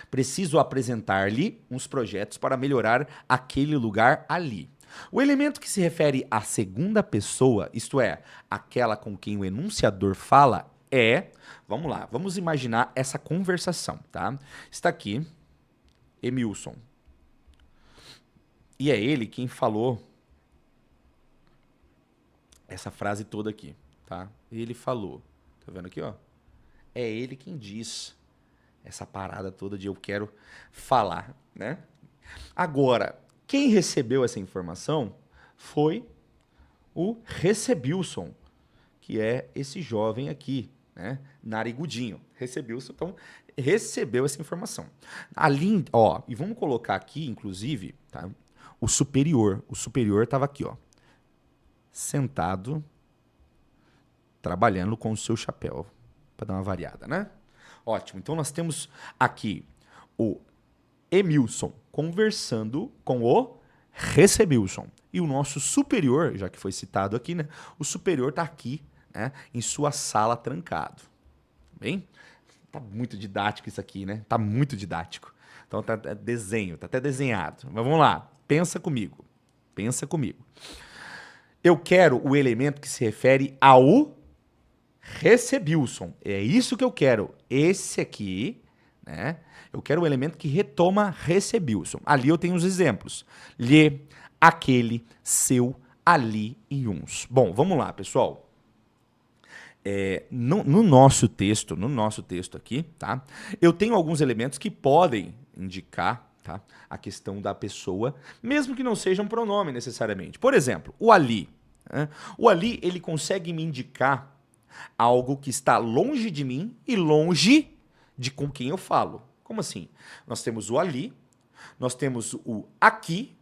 Preciso apresentar-lhe uns projetos para melhorar aquele lugar ali. O elemento que se refere à segunda pessoa, isto é, aquela com quem o enunciador fala, é... Vamos lá, vamos imaginar essa conversação, tá? Está aqui, Emilson. E é ele quem falou essa frase toda aqui, tá? Ele falou. Tá vendo aqui, ó? É ele quem diz essa parada toda de eu quero falar, né? Agora, quem recebeu essa informação foi o Recebilson, que é esse jovem aqui, né? Narigudinho. Recebilson, então, recebeu essa informação. Ali, ó, e vamos colocar aqui, inclusive, tá? O superior. O superior estava aqui, ó. Sentado, trabalhando com o seu chapéu, para dar uma variada, né? Ótimo. Então, nós temos aqui o Emilson conversando com o Recebilson. E o nosso superior, já que foi citado aqui, né? O superior está aqui, né? Em sua sala trancado. Bem? Tá muito didático isso aqui, né? Tá muito didático. Então, tá desenho, tá até desenhado. Mas vamos lá. Pensa comigo. Pensa comigo. Eu quero o elemento que se refere ao Recebilson. É isso que eu quero. Esse aqui, né? Eu quero o elemento que retoma Recebilson. Ali eu tenho os exemplos. Lhe, aquele, seu, ali e uns. Bom, vamos lá, pessoal. No nosso texto aqui, tá? Eu tenho alguns elementos que podem indicar, tá, a questão da pessoa, mesmo que não seja um pronome necessariamente. Por exemplo, o ali. Né? O ali, ele consegue me indicar algo que está longe de mim e longe de com quem eu falo. Como assim? Nós temos o ali, nós temos o aqui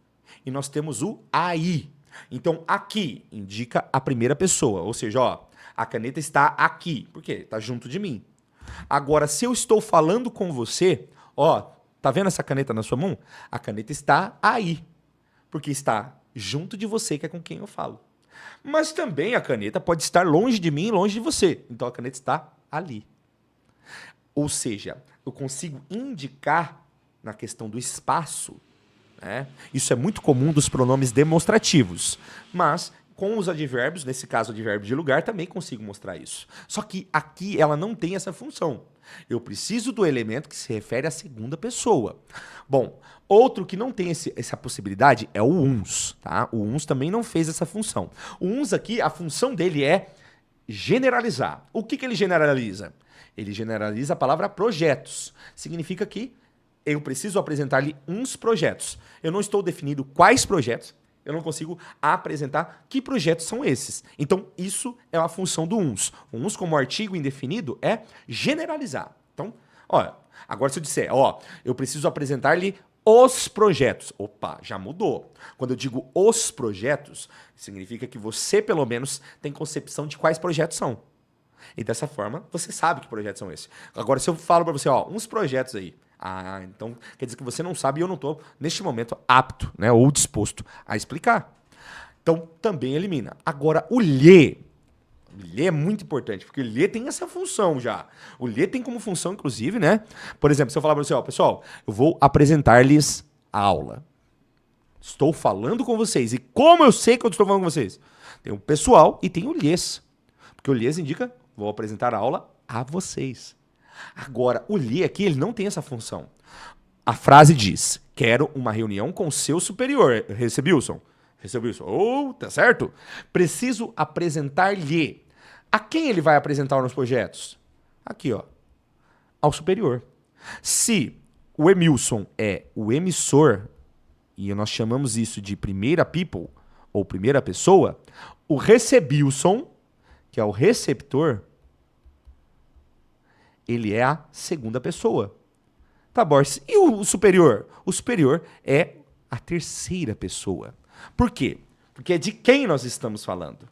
e nós temos o aí. Então, aqui indica a primeira pessoa, ou seja, ó, a caneta está aqui. Por quê? Está junto de mim. Agora, se eu estou falando com você, ó, tá vendo essa caneta na sua mão? A caneta está aí, porque está junto de você, que é com quem eu falo. Mas também a caneta pode estar longe de mim e longe de você. Então, a caneta está ali. Ou seja, eu consigo indicar na questão do espaço, né? Isso é muito comum dos pronomes demonstrativos, mas com os advérbios, nesse caso advérbio de lugar, também consigo mostrar isso. Só que aqui ela não tem essa função. Eu preciso do elemento que se refere à segunda pessoa. Bom, outro que não tem essa possibilidade é o uns, tá? O uns também não fez essa função. O uns aqui, a função dele é generalizar. O que ele generaliza? Ele generaliza a palavra projetos. Significa que eu preciso apresentar-lhe uns projetos. Eu não estou definindo quais projetos, eu não consigo apresentar que projetos são esses. Então, isso é uma função do uns. O uns como artigo indefinido é generalizar. Então, ó, agora se eu disser, ó, eu preciso apresentar-lhe os projetos. Opa, já mudou. Quando eu digo os projetos, significa que você, pelo menos, tem concepção de quais projetos são. E dessa forma, você sabe que projetos são esses. Agora, se eu falo para você, ó, uns projetos aí. Ah, então quer dizer que você não sabe e eu não estou, neste momento, apto, né, ou disposto a explicar. Então, também elimina. Agora, o lhe. O lhe é muito importante, porque o lhe tem essa função já. O lhe tem como função, inclusive, né? Por exemplo, se eu falar para você, ó, pessoal, eu vou apresentar-lhes a aula. Estou falando com vocês. E como eu sei que eu estou falando com vocês? Tem o pessoal e tem o lhes. Porque o lhes indica, vou apresentar a aula a vocês. Agora, o lhe aqui, ele não tem essa função. A frase diz, quero uma reunião com seu superior. Recebilson. Oh, tá certo? Preciso apresentar-lhe. A quem ele vai apresentar nos projetos? Aqui, ó. Ao superior. Se o Emilson é o emissor, e nós chamamos isso de primeira people, ou primeira pessoa, o Recebilson, que é o receptor, ele é a segunda pessoa. Tá, Borges? E o superior? O superior é a terceira pessoa. Por quê? Porque é de quem nós estamos falando.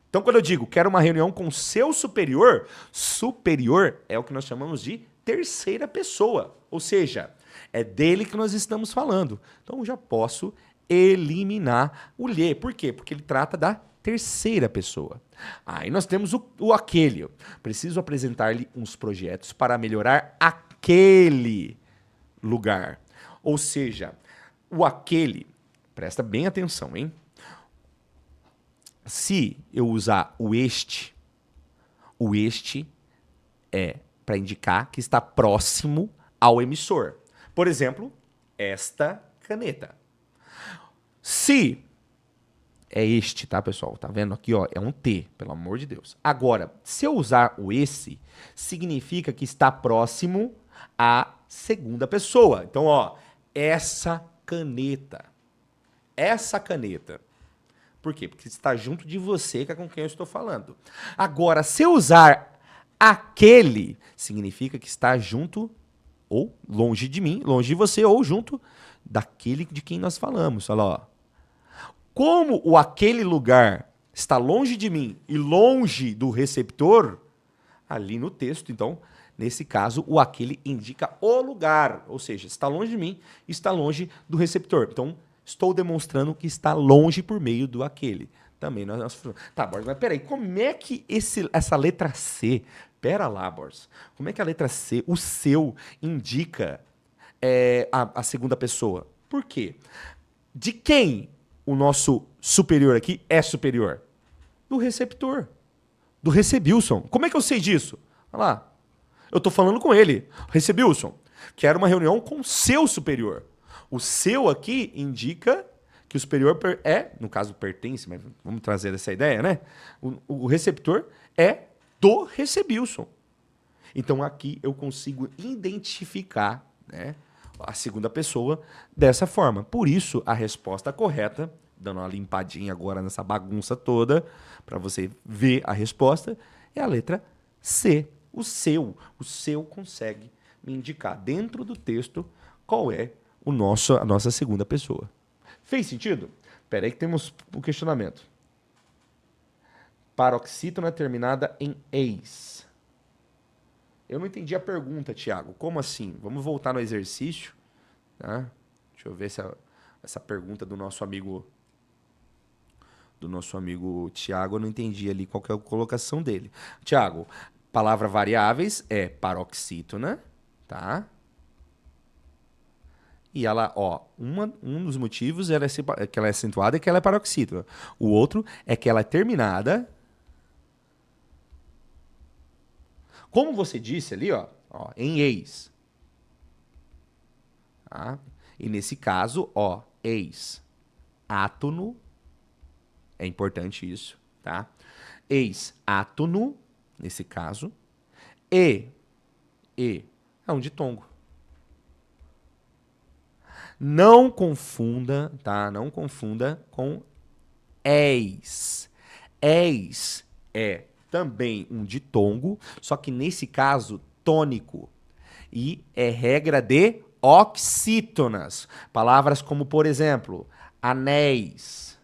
Então, quando eu digo quero uma reunião com seu superior, superior é o que nós chamamos de terceira pessoa. Ou seja, é dele que nós estamos falando. Então, eu já posso eliminar o lhe. Por quê? Porque ele trata da terceira pessoa. Aí nós temos o aquele. Preciso apresentar-lhe uns projetos para melhorar aquele lugar. Ou seja, o aquele, presta bem atenção, hein? Se eu usar o este é para indicar que está próximo ao emissor. Por exemplo, esta caneta. Se é este, tá, pessoal? Tá vendo aqui, ó? É um T, pelo amor de Deus. Agora, se eu usar o esse, significa que está próximo à segunda pessoa. Então, ó, essa caneta. Essa caneta. Por quê? Porque está junto de você, que é com quem eu estou falando. Agora, se eu usar aquele, significa que está junto ou longe de mim, longe de você, ou junto daquele de quem nós falamos. Olha lá, ó. Como o aquele lugar está longe de mim e longe do receptor, ali no texto, então, nesse caso, o aquele indica o lugar, ou seja, está longe de mim, está longe do receptor. Então, estou demonstrando que está longe por meio do aquele. Também nós... Tá, Borges, mas peraí, como é que essa letra C... Pera lá, Borges. Como é que a letra C, o seu, indica a segunda pessoa? Por quê? De quem o nosso superior aqui é superior? Do receptor. Do Recebilson. Como é que eu sei disso? Olha lá. Eu estou falando com ele. Recebilson, quero uma reunião com o seu superior. O seu aqui indica que o superior no caso pertence, mas vamos trazer essa ideia, né? O receptor é do Recebilson. Então aqui eu consigo identificar, né, a segunda pessoa dessa forma. Por isso a resposta correta, dando uma limpadinha agora nessa bagunça toda, para você ver a resposta, é a letra C. O seu consegue me indicar dentro do texto qual é a nossa segunda pessoa. Fez sentido? Espera aí que temos um questionamento. Paroxítona terminada em eis. Eu não entendi a pergunta, Tiago. Como assim? Vamos voltar no exercício. Tá? Deixa eu ver se essa pergunta do nosso amigo Tiago, eu não entendi ali qual que é a colocação dele. Tiago, palavra variáveis é paroxítona, tá? E ela, ó, um dos motivos é que ela é acentuada e que ela é paroxítona. O outro é que ela é terminada. Como você disse ali, ó em eis. Tá? E nesse caso, ó, eis. Átono. É importante isso, tá? Eis átono, nesse caso. E é um ditongo. Não confunda, tá? Não confunda com eis. Eis é também um ditongo, só que nesse caso tônico. E é regra de oxítonas. Palavras como, por exemplo, anéis,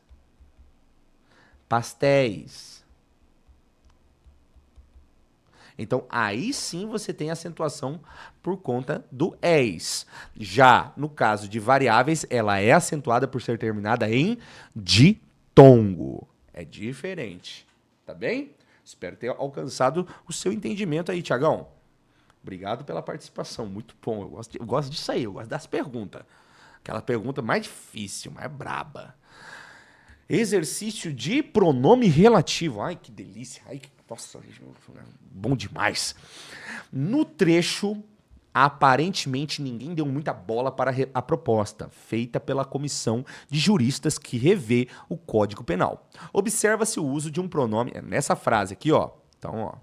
pastéis. Então, aí sim você tem acentuação por conta do eis. Já no caso de variáveis, ela é acentuada por ser terminada em ditongo. É diferente. Tá bem? Espero ter alcançado o seu entendimento aí, Tiagão. Obrigado pela participação, muito bom. Eu gosto disso aí, eu gosto das perguntas. Aquela pergunta mais difícil, mais braba. Exercício de pronome relativo. Ai, que delícia. Ai, nossa, bom demais. No trecho, aparentemente ninguém deu muita bola para a proposta, feita pela comissão de juristas que revê o Código Penal. Observa-se o uso de um pronome, nessa frase aqui, ó. Então, ó.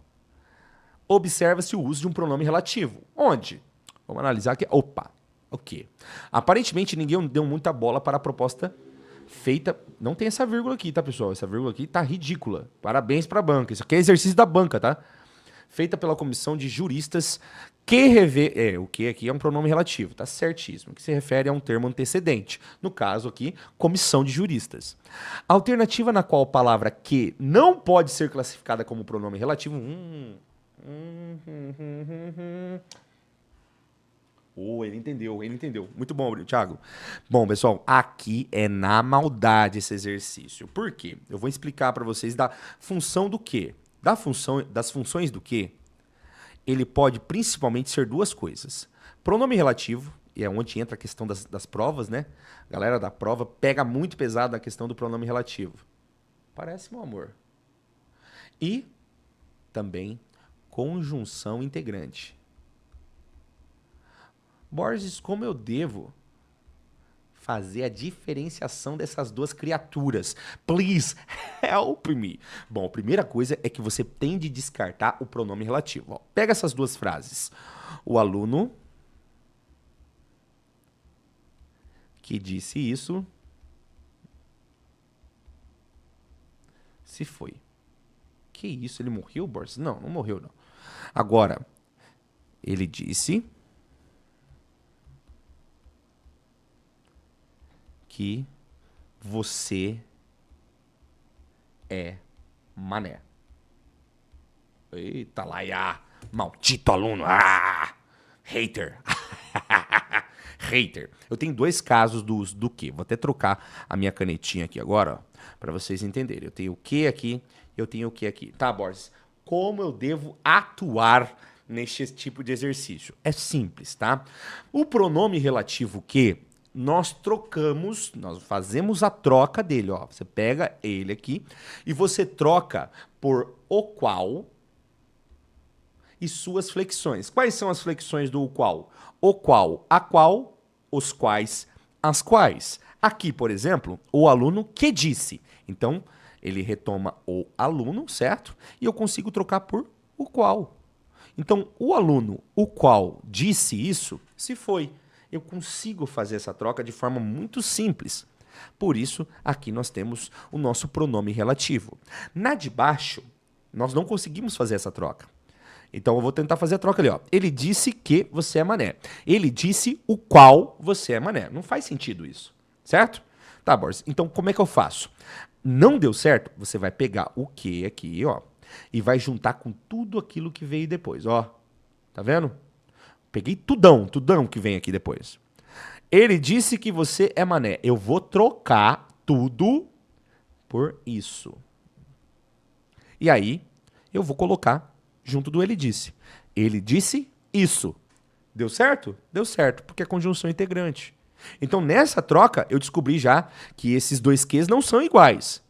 Observa-se o uso de um pronome relativo. Onde? Vamos analisar aqui. Opa, ok. Aparentemente ninguém deu muita bola para a proposta feita... Não tem essa vírgula aqui, tá, pessoal? Essa vírgula aqui tá ridícula. Parabéns para a banca. Isso aqui é exercício da banca, tá? Feita pela comissão de juristas que revê... o que aqui é um pronome relativo, tá certíssimo. Que se refere a um termo antecedente. No caso aqui, comissão de juristas. A alternativa na qual a palavra que não pode ser classificada como pronome relativo... ele entendeu. Muito bom, Thiago. Bom, pessoal, aqui é na maldade esse exercício. Por quê? Eu vou explicar para vocês da função do quê. Das funções do quê, ele pode principalmente ser duas coisas. Pronome relativo, e é onde entra a questão das provas, né? A galera da prova pega muito pesado a questão do pronome relativo. Parece, meu amor. E também conjunção integrante. Borges, como eu devo fazer a diferenciação dessas duas criaturas? Please help me. Bom, a primeira coisa é que você tem de descartar o pronome relativo. Ó, pega essas duas frases. O aluno que disse isso se foi. Que isso? Ele morreu, Borges? Não, não morreu, não. Agora, ele disse que você é mané. Eita, Laia! Maldito aluno! Ah! Hater! Hater. Eu tenho dois casos do que. Vou até trocar a minha canetinha aqui agora, para vocês entenderem. Eu tenho o que aqui, eu tenho o que aqui. Tá, Borges? Como eu devo atuar neste tipo de exercício? É simples, tá? O pronome relativo que nós trocamos, nós fazemos a troca dele, ó. Você pega ele aqui e você troca por o qual e suas flexões. Quais são as flexões do o qual? O qual, a qual, os quais, as quais. Aqui, por exemplo, o aluno que disse. Então, ele retoma o aluno, certo? E eu consigo trocar por o qual. Então, o aluno, o qual disse isso, se foi. Eu consigo fazer essa troca de forma muito simples. Por isso, aqui nós temos o nosso pronome relativo. Na de baixo, nós não conseguimos fazer essa troca. Então, eu vou tentar fazer a troca ali, ó. Ele disse que você é mané. Ele disse o qual você é mané. Não faz sentido isso, certo? Tá, Borges. Então, como é que eu faço? Não deu certo? Você vai pegar o que aqui, ó, e vai juntar com tudo aquilo que veio depois, ó. Tá vendo? Peguei tudão que vem aqui depois. Ele disse que você é mané. Eu vou trocar tudo por isso. E aí, eu vou colocar junto do ele disse. Ele disse isso. Deu certo? Deu certo, porque é conjunção integrante. Então, nessa troca, eu descobri já que esses dois Qs não são iguais.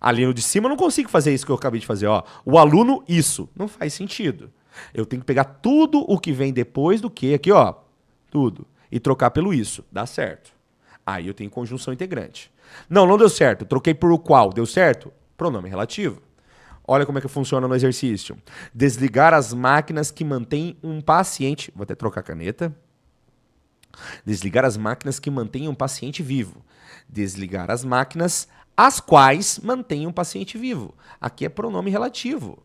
Ali no de cima, eu não consigo fazer isso que eu acabei de fazer. Ó. O aluno, isso. Não faz sentido. Eu tenho que pegar tudo o que vem depois do que aqui, ó. Tudo. E trocar pelo isso. Dá certo. Aí eu tenho conjunção integrante. Não, não deu certo. Troquei por o qual. Deu certo? Pronome relativo. Olha como é que funciona no exercício. Desligar as máquinas que mantêm um paciente... Vou até trocar a caneta. Desligar as máquinas que mantêm um paciente vivo. Desligar as máquinas as quais mantêm um paciente vivo. Aqui é pronome relativo.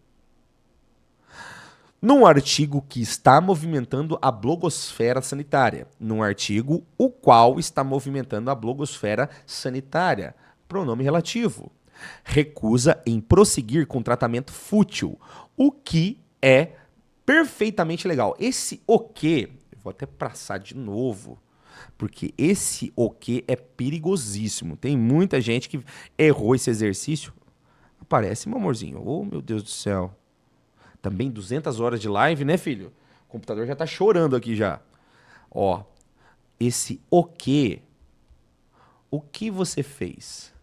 Num artigo que está movimentando a blogosfera sanitária. Num artigo o qual está movimentando a blogosfera sanitária. Pronome relativo. Recusa em prosseguir com tratamento fútil. O que é perfeitamente legal. Esse o que, eu vou até passar de novo, porque esse o que é perigosíssimo. Tem muita gente que errou esse exercício. parece, meu amorzinho? Oh, meu Deus do céu. Também 200 horas de live, né, filho? O computador já tá chorando aqui já. Ó, esse o quê? O que você fez?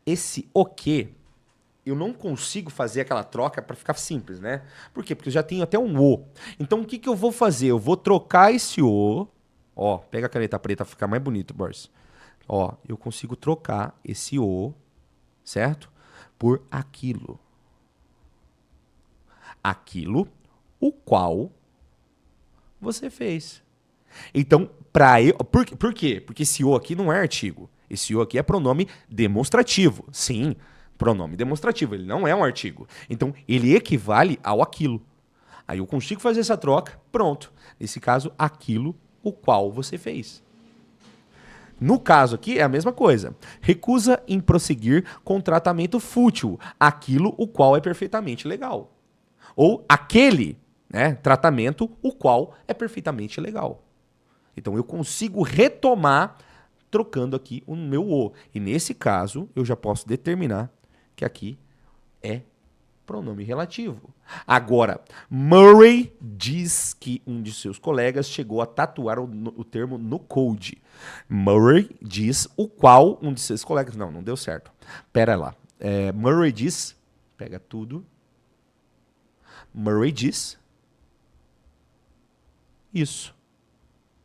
Esse o quê? Eu não consigo fazer aquela troca para ficar simples, né? Por quê? Porque eu já tenho até um O. Então, o que que eu vou fazer? Eu vou trocar esse O. Ó, pega a caneta preta, ficar mais bonito, Boris. Ó, eu consigo trocar esse O, certo? Por aquilo. Aquilo o qual você fez. Então, para eu... Por quê? Porque esse o aqui não é artigo. Esse o aqui é pronome demonstrativo. Sim, pronome demonstrativo. Ele não é um artigo. Então, ele equivale ao aquilo. Aí eu consigo fazer essa troca, pronto. Nesse caso, aquilo o qual você fez. No caso aqui, é a mesma coisa. Recusa em prosseguir com tratamento fútil. Aquilo o qual é perfeitamente legal. Ou aquele, né, tratamento o qual é perfeitamente legal. Então eu consigo retomar trocando aqui o meu o. E nesse caso, eu já posso determinar que aqui é pronome relativo. Agora, Murray diz que um de seus colegas chegou a tatuar o termo no code. Murray diz o qual um de seus colegas... Não deu certo. Pera lá. Murray diz... Pega tudo. Murray diz... Isso.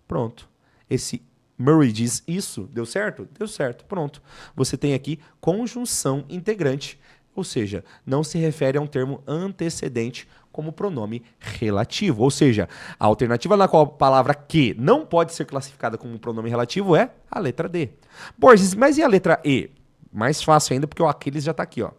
Pronto. Esse Murray diz isso. Deu certo? Deu certo. Pronto. Você tem aqui conjunção integrante. Ou seja, não se refere a um termo antecedente como pronome relativo. Ou seja, a alternativa na qual a palavra que não pode ser classificada como pronome relativo é a letra D. Borges, mas e a letra E? Mais fácil ainda, porque o aqueles já está aqui, ó.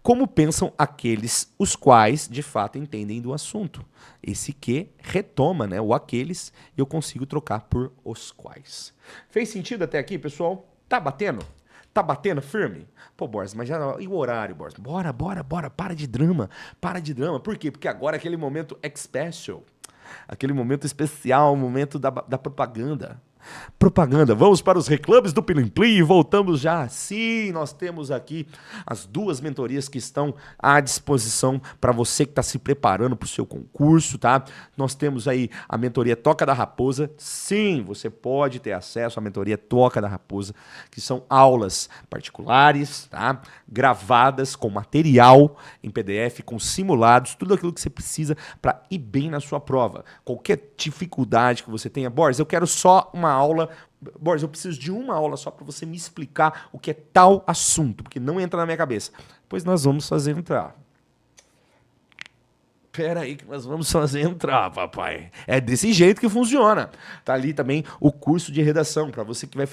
Como pensam aqueles os quais, de fato, entendem do assunto? Esse que retoma, né, o aqueles, e eu consigo trocar por os quais. Fez sentido até aqui, pessoal? Tá batendo? Tá batendo firme? Pô, Borges, mas já... E o horário, Borges? Bora. Para de drama. Por quê? Porque agora é aquele momento special. Aquele momento especial, o momento da propaganda. Vamos para os reclames do Plim Plim e voltamos já. Sim, nós temos aqui as duas mentorias que estão à disposição para você que está se preparando para o seu concurso, tá? Nós temos aí a mentoria Toca da Raposa. Sim, você pode ter acesso à mentoria Toca da Raposa, que são aulas particulares, tá? Gravadas com material em PDF, com simulados, tudo aquilo que você precisa para ir bem na sua prova. Qualquer dificuldade que você tenha, Borges, eu quero só uma aula. Borges, eu preciso de uma aula só para você me explicar o que é tal assunto, porque não entra na minha cabeça. Pois nós vamos fazer entrar. Pera aí que nós vamos fazer entrar, papai. É desse jeito que funciona. Tá ali também o curso de redação, para você que vai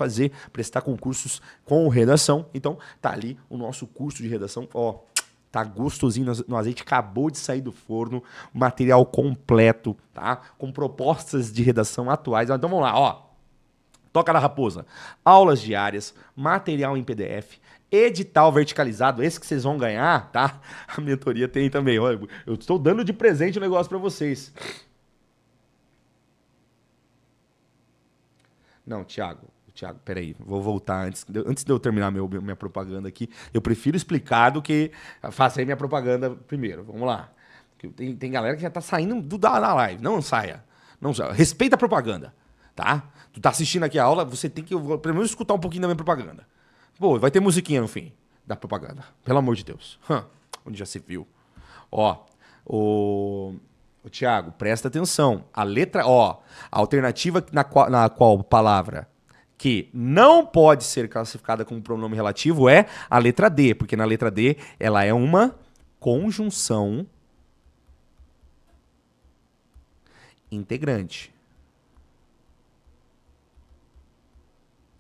prestar concursos com redação. Então, tá ali o nosso curso de redação, ó. Tá gostosinho no azeite, acabou de sair do forno, material completo, tá? Com propostas de redação atuais. Então vamos lá, ó. Toca da Raposa. Aulas diárias, material em PDF, edital verticalizado, esse que vocês vão ganhar, tá? A mentoria tem também. Olha, eu estou dando de presente o negócio para vocês. Não, Thiago, peraí, vou voltar. Antes de eu terminar minha propaganda aqui, eu prefiro explicar do que fazer minha propaganda primeiro. Vamos lá. Tem galera que já tá saindo da live. Não saia. Respeita a propaganda, tá? Tu tá assistindo aqui a aula, você tem que pelo menos escutar um pouquinho da minha propaganda. Pô, vai ter musiquinha no fim da propaganda. Pelo amor de Deus. Onde já se viu. Ó, o Thiago, presta atenção. A letra O, a alternativa na qual palavra que não pode ser classificada como pronome relativo é a letra D, porque na letra D ela é uma conjunção integrante.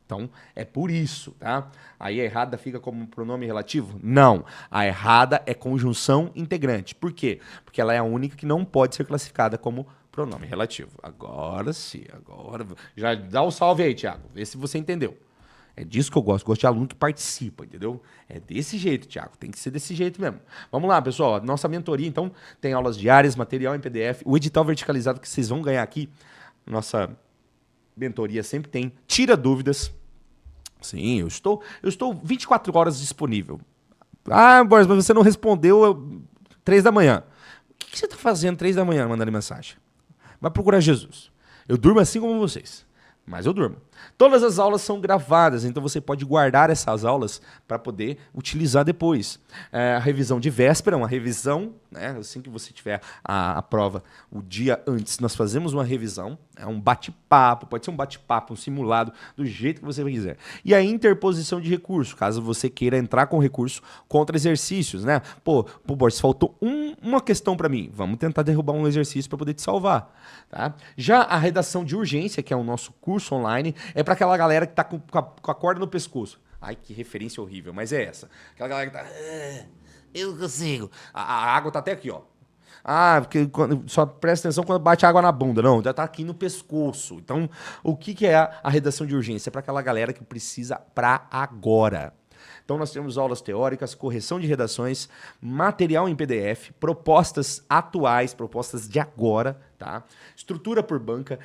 Então, é por isso, tá? Aí a errada fica como pronome relativo? Não. A errada é conjunção integrante. Por quê? Porque ela é a única que não pode ser classificada como pronome relativo. Agora sim, agora... Já dá um salve aí, Thiago. Vê se você entendeu. É disso que eu gosto. Gosto de aluno que participa, entendeu? É desse jeito, Thiago. Tem que ser desse jeito mesmo. Vamos lá, pessoal. Nossa mentoria, então, tem aulas diárias, material em PDF, o edital verticalizado que vocês vão ganhar aqui. Nossa mentoria sempre tem. Tira dúvidas. Sim, eu estou 24 horas disponível. Ah, Boris, mas você não respondeu 3 da manhã. O que você está fazendo 3 da manhã mandando mensagem? Vai procurar Jesus. Eu durmo assim como vocês, mas eu durmo. Todas as aulas são gravadas, então você pode guardar essas aulas para poder utilizar depois. A revisão de véspera, uma revisão, né, assim que você tiver a prova o dia antes, nós fazemos uma revisão, um bate-papo, pode ser um bate-papo, um simulado, do jeito que você quiser. E a interposição de recurso, caso você queira entrar com recurso contra exercícios, né? Pô, Boris, faltou uma questão para mim, vamos tentar derrubar um exercício para poder te salvar. Tá? Já a redação de urgência, que é o nosso curso online, é para aquela galera que tá com a corda no pescoço. Ai, que referência horrível, mas é essa. Aquela galera que tá... eu consigo. A água tá até aqui, ó. Ah, porque só presta atenção quando bate água na bunda. Não, já tá aqui no pescoço. Então, o que é a redação de urgência? É para aquela galera que precisa para agora. Então, nós temos aulas teóricas, correção de redações, material em PDF, propostas atuais, propostas de agora, tá? Estrutura por banca,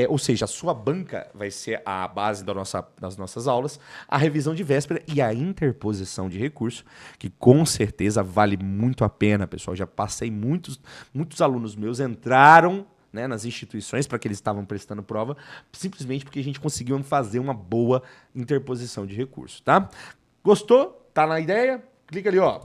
ou seja, a sua banca vai ser a base das nossas aulas, a revisão de véspera e a interposição de recurso, que com certeza vale muito a pena, pessoal. Já passei, muitos alunos meus entraram, né, nas instituições para que eles estavam prestando prova, simplesmente porque a gente conseguiu fazer uma boa interposição de recurso, tá? Gostou? Tá na ideia? Clica ali, ó.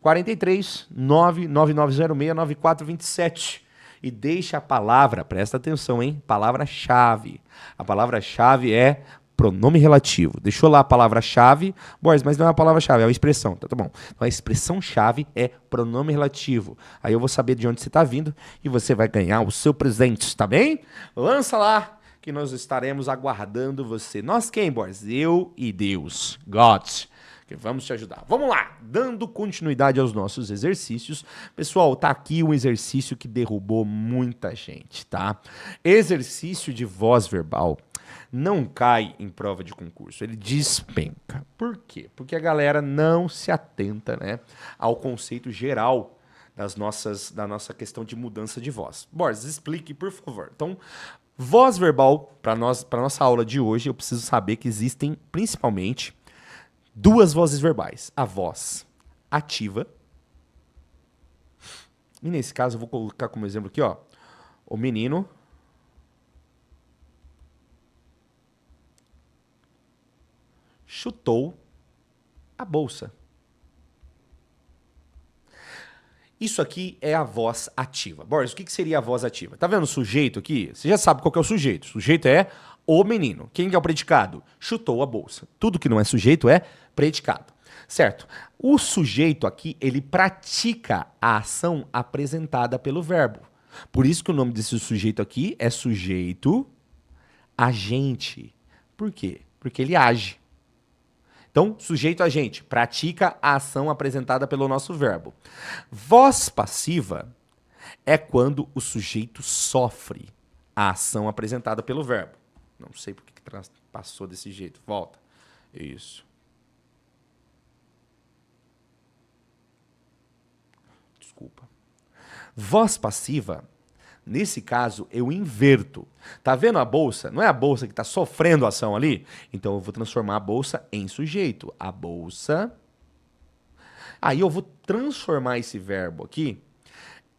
43 99906 9427 e deixa a palavra, presta atenção, hein? Palavra-chave. A palavra-chave é pronome relativo. Deixou lá a palavra-chave. Boris, mas não é a palavra-chave, é uma expressão. Tá bom. Então a expressão-chave é pronome relativo. Aí eu vou saber de onde você tá vindo e você vai ganhar o seu presente, tá bem? Lança lá, que nós estaremos aguardando você. Nós quem, Boris? Eu e Deus. God. Que vamos te ajudar. Vamos lá, dando continuidade aos nossos exercícios. Pessoal, tá aqui um exercício que derrubou muita gente, tá? Exercício de voz verbal não cai em prova de concurso, ele despenca. Por quê? Porque a galera não se atenta, né, ao conceito geral da nossa questão de mudança de voz. Boris, explique, por favor. Então, voz verbal, para nossa aula de hoje, eu preciso saber que existem principalmente duas vozes verbais. A voz ativa. E nesse caso, eu vou colocar como exemplo aqui, ó. O menino chutou a bolsa. Isso aqui é a voz ativa. Boris, o que seria a voz ativa? Tá vendo o sujeito aqui? Você já sabe qual que é o sujeito. O sujeito é o menino. Quem é o predicado? Chutou a bolsa. Tudo que não é sujeito é predicado. Certo? O sujeito aqui, ele pratica a ação apresentada pelo verbo. Por isso que o nome desse sujeito aqui é sujeito agente. Por quê? Porque ele age. Então, sujeito agente, pratica a ação apresentada pelo nosso verbo. Voz passiva é quando o sujeito sofre a ação apresentada pelo verbo. Não sei por que passou desse jeito. Volta. Isso. Desculpa. Voz passiva, nesse caso, eu inverto. Tá vendo a bolsa? Não é a bolsa que está sofrendo a ação ali? Então eu vou transformar a bolsa em sujeito. A bolsa. Aí eu vou transformar esse verbo aqui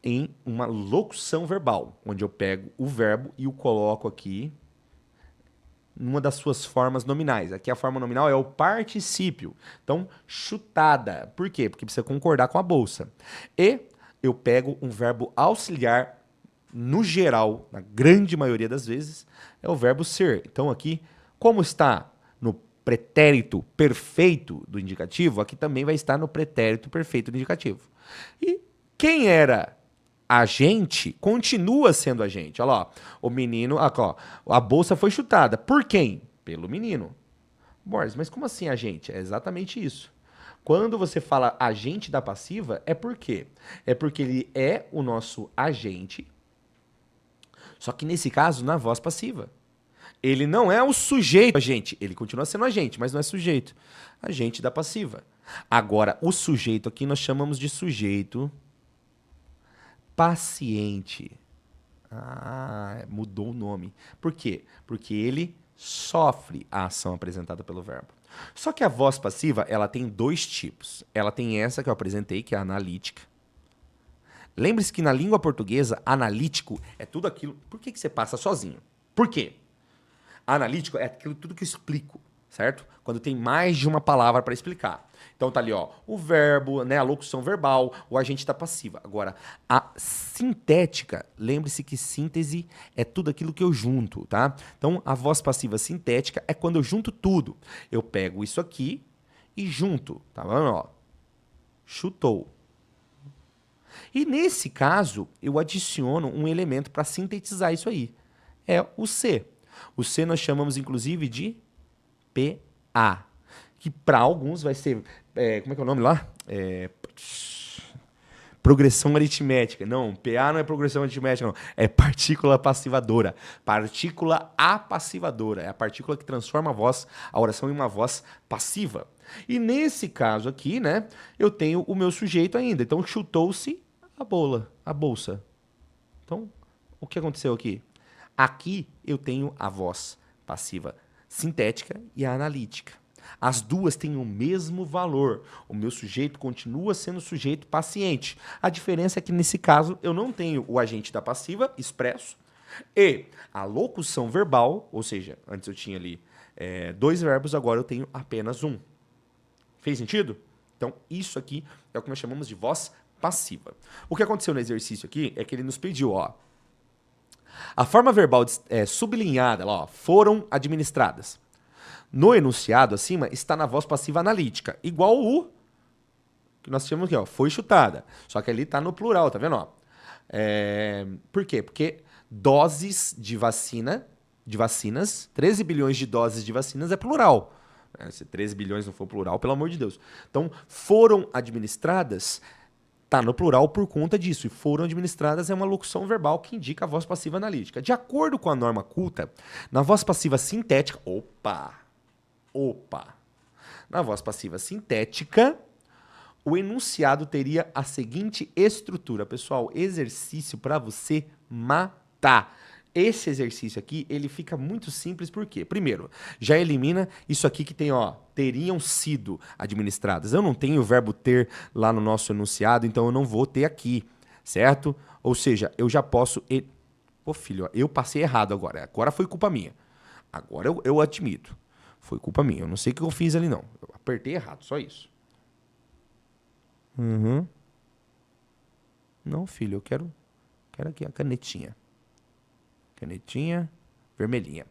em uma locução verbal, onde eu pego o verbo e o coloco aqui numa das suas formas nominais. Aqui a forma nominal é o particípio. Então, chutada. Por quê? Porque precisa concordar com a bolsa. E eu pego um verbo auxiliar, no geral, na grande maioria das vezes, é o verbo ser. Então aqui, como está no pretérito perfeito do indicativo, aqui também vai estar no pretérito perfeito do indicativo. E quem era agente, continua sendo agente. Olha lá, o menino, ó, a bolsa foi chutada. Por quem? Pelo menino. Boris, mas como assim agente? É exatamente isso. Quando você fala agente da passiva, é por quê? É porque ele é o nosso agente, só que nesse caso, na voz passiva. Ele não é o sujeito agente. Ele continua sendo agente, mas não é sujeito. Agente da passiva. Agora, o sujeito aqui nós chamamos de sujeito paciente. Ah, mudou o nome. Por quê? Porque ele sofre a ação apresentada pelo verbo. Só que a voz passiva, ela tem dois tipos. Ela tem essa que eu apresentei, que é a analítica. Lembre-se que na língua portuguesa, analítico é tudo aquilo... Por que você passa sozinho? Por quê? Analítico é aquilo tudo que eu explico, certo? Quando tem mais de uma palavra para explicar. Então tá ali, ó, o verbo, né, a locução verbal, o agente da passiva. Agora, a sintética, lembre-se que síntese é tudo aquilo que eu junto, tá? Então, a voz passiva sintética é quando eu junto tudo. Eu pego isso aqui e junto, tá vendo, ó? Chutou. E nesse caso, eu adiciono um elemento para sintetizar isso aí. É o C. O C nós chamamos, inclusive, de PA. Que para alguns vai ser... como é que é o nome lá? Progressão aritmética. Não, PA não é progressão aritmética, não. É partícula passivadora. Partícula apassivadora. É a partícula que transforma a oração em uma voz passiva. E nesse caso aqui, né, eu tenho o meu sujeito ainda. Então, chutou-se a bolsa. Então, o que aconteceu aqui? Aqui eu tenho a voz passiva sintética e a analítica. As duas têm o mesmo valor. O meu sujeito continua sendo sujeito paciente. A diferença é que, nesse caso, eu não tenho o agente da passiva expresso e a locução verbal, ou seja, antes eu tinha ali 2 verbos, agora eu tenho apenas um. Fez sentido? Então, isso aqui é o que nós chamamos de voz passiva. O que aconteceu no exercício aqui é que ele nos pediu, ó, a forma verbal sublinhada, lá, ó, foram administradas. No enunciado acima está na voz passiva analítica, igual o que nós chamamos aqui, ó, foi chutada. Só que ali está no plural, tá vendo? Ó? Por quê? Porque doses de vacinas, 13 bilhões de doses de vacinas é plural. Se 13 bilhões não for plural, pelo amor de Deus. Então, foram administradas, tá no plural por conta disso. E foram administradas é uma locução verbal que indica a voz passiva analítica. De acordo com a norma culta, na voz passiva sintética... Na voz passiva sintética, o enunciado teria a seguinte estrutura. Pessoal, exercício para você matar. Esse exercício aqui, ele fica muito simples, por quê? Primeiro, já elimina isso aqui que tem, ó, teriam sido administradas. Eu não tenho o verbo ter lá no nosso enunciado, então eu não vou ter aqui, certo? Ou seja, eu já posso... Pô, filho, ó, eu passei errado agora. Agora foi culpa minha. Agora eu admito. Foi culpa minha. Eu não sei o que eu fiz ali, não. Eu apertei errado, só isso. Não, filho, eu quero aqui a canetinha. Canetinha vermelhinha.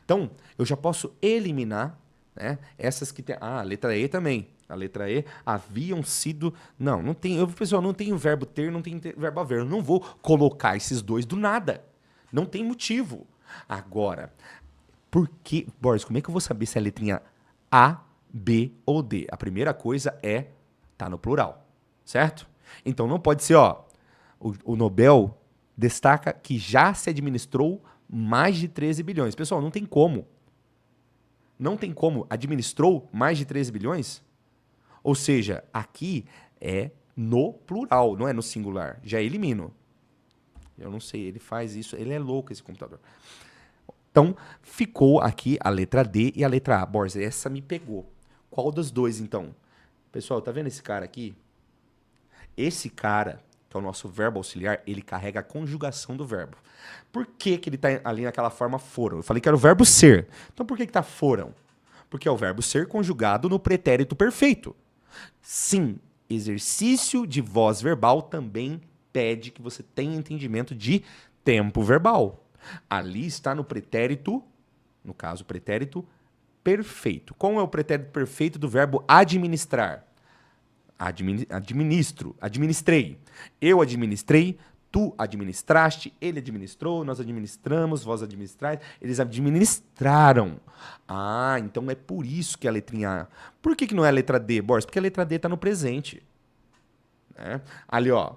Então, eu já posso eliminar, né, essas que tem... a letra E também. A letra E haviam sido... Não tem... Pessoal, não tem o verbo ter, não tem verbo haver. Eu não vou colocar esses dois do nada. Não tem motivo. Agora... Por que, Boris, como é que eu vou saber se é a letrinha A, B ou D? A primeira coisa tá no plural, certo? Então não pode ser, ó, o Nobel destaca que já se administrou mais de 13 bilhões. Pessoal, não tem como. Não tem como. Administrou mais de 13 bilhões? Ou seja, aqui é no plural, não é no singular. Já elimino. Eu não sei, ele faz isso, ele é louco esse computador. Então, ficou aqui a letra D e a letra A. Boris, essa me pegou. Qual dos dois, então? Pessoal, tá vendo esse cara aqui? Esse cara, que é o nosso verbo auxiliar, ele carrega a conjugação do verbo. Por que que ele tá ali naquela forma foram? Eu falei que era o verbo ser. Então, por que que tá foram? Porque é o verbo ser conjugado no pretérito perfeito. Sim, exercício de voz verbal também pede que você tenha entendimento de tempo verbal. Ali está no pretérito, no caso, pretérito perfeito. Qual é o pretérito perfeito do verbo administrar? Administro, administrei. Eu administrei, tu administraste, ele administrou, nós administramos, vós administrais, eles administraram. Ah, então é por isso que é a letrinha A. Por que não é a letra D, Boris? Porque a letra D está no presente. Ali, ó.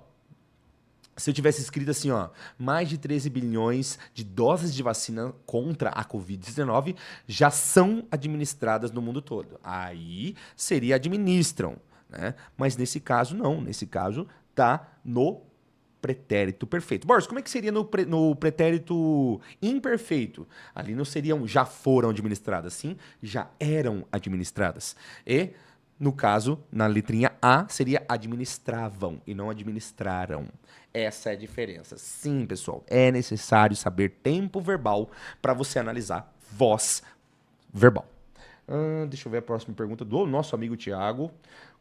Se eu tivesse escrito assim, ó, mais de 13 bilhões de doses de vacina contra a Covid-19 já são administradas no mundo todo. Aí seria administram, né? Mas nesse caso, não. Nesse caso, tá no pretérito perfeito. Borges, como é que seria no pretérito imperfeito? Ali não seriam já foram administradas, sim, já eram administradas. E, no caso, na letrinha A, seria administravam e não administraram. Essa é a diferença. Sim, pessoal, é necessário saber tempo verbal para você analisar voz verbal. Deixa eu ver a próxima pergunta do nosso amigo Tiago.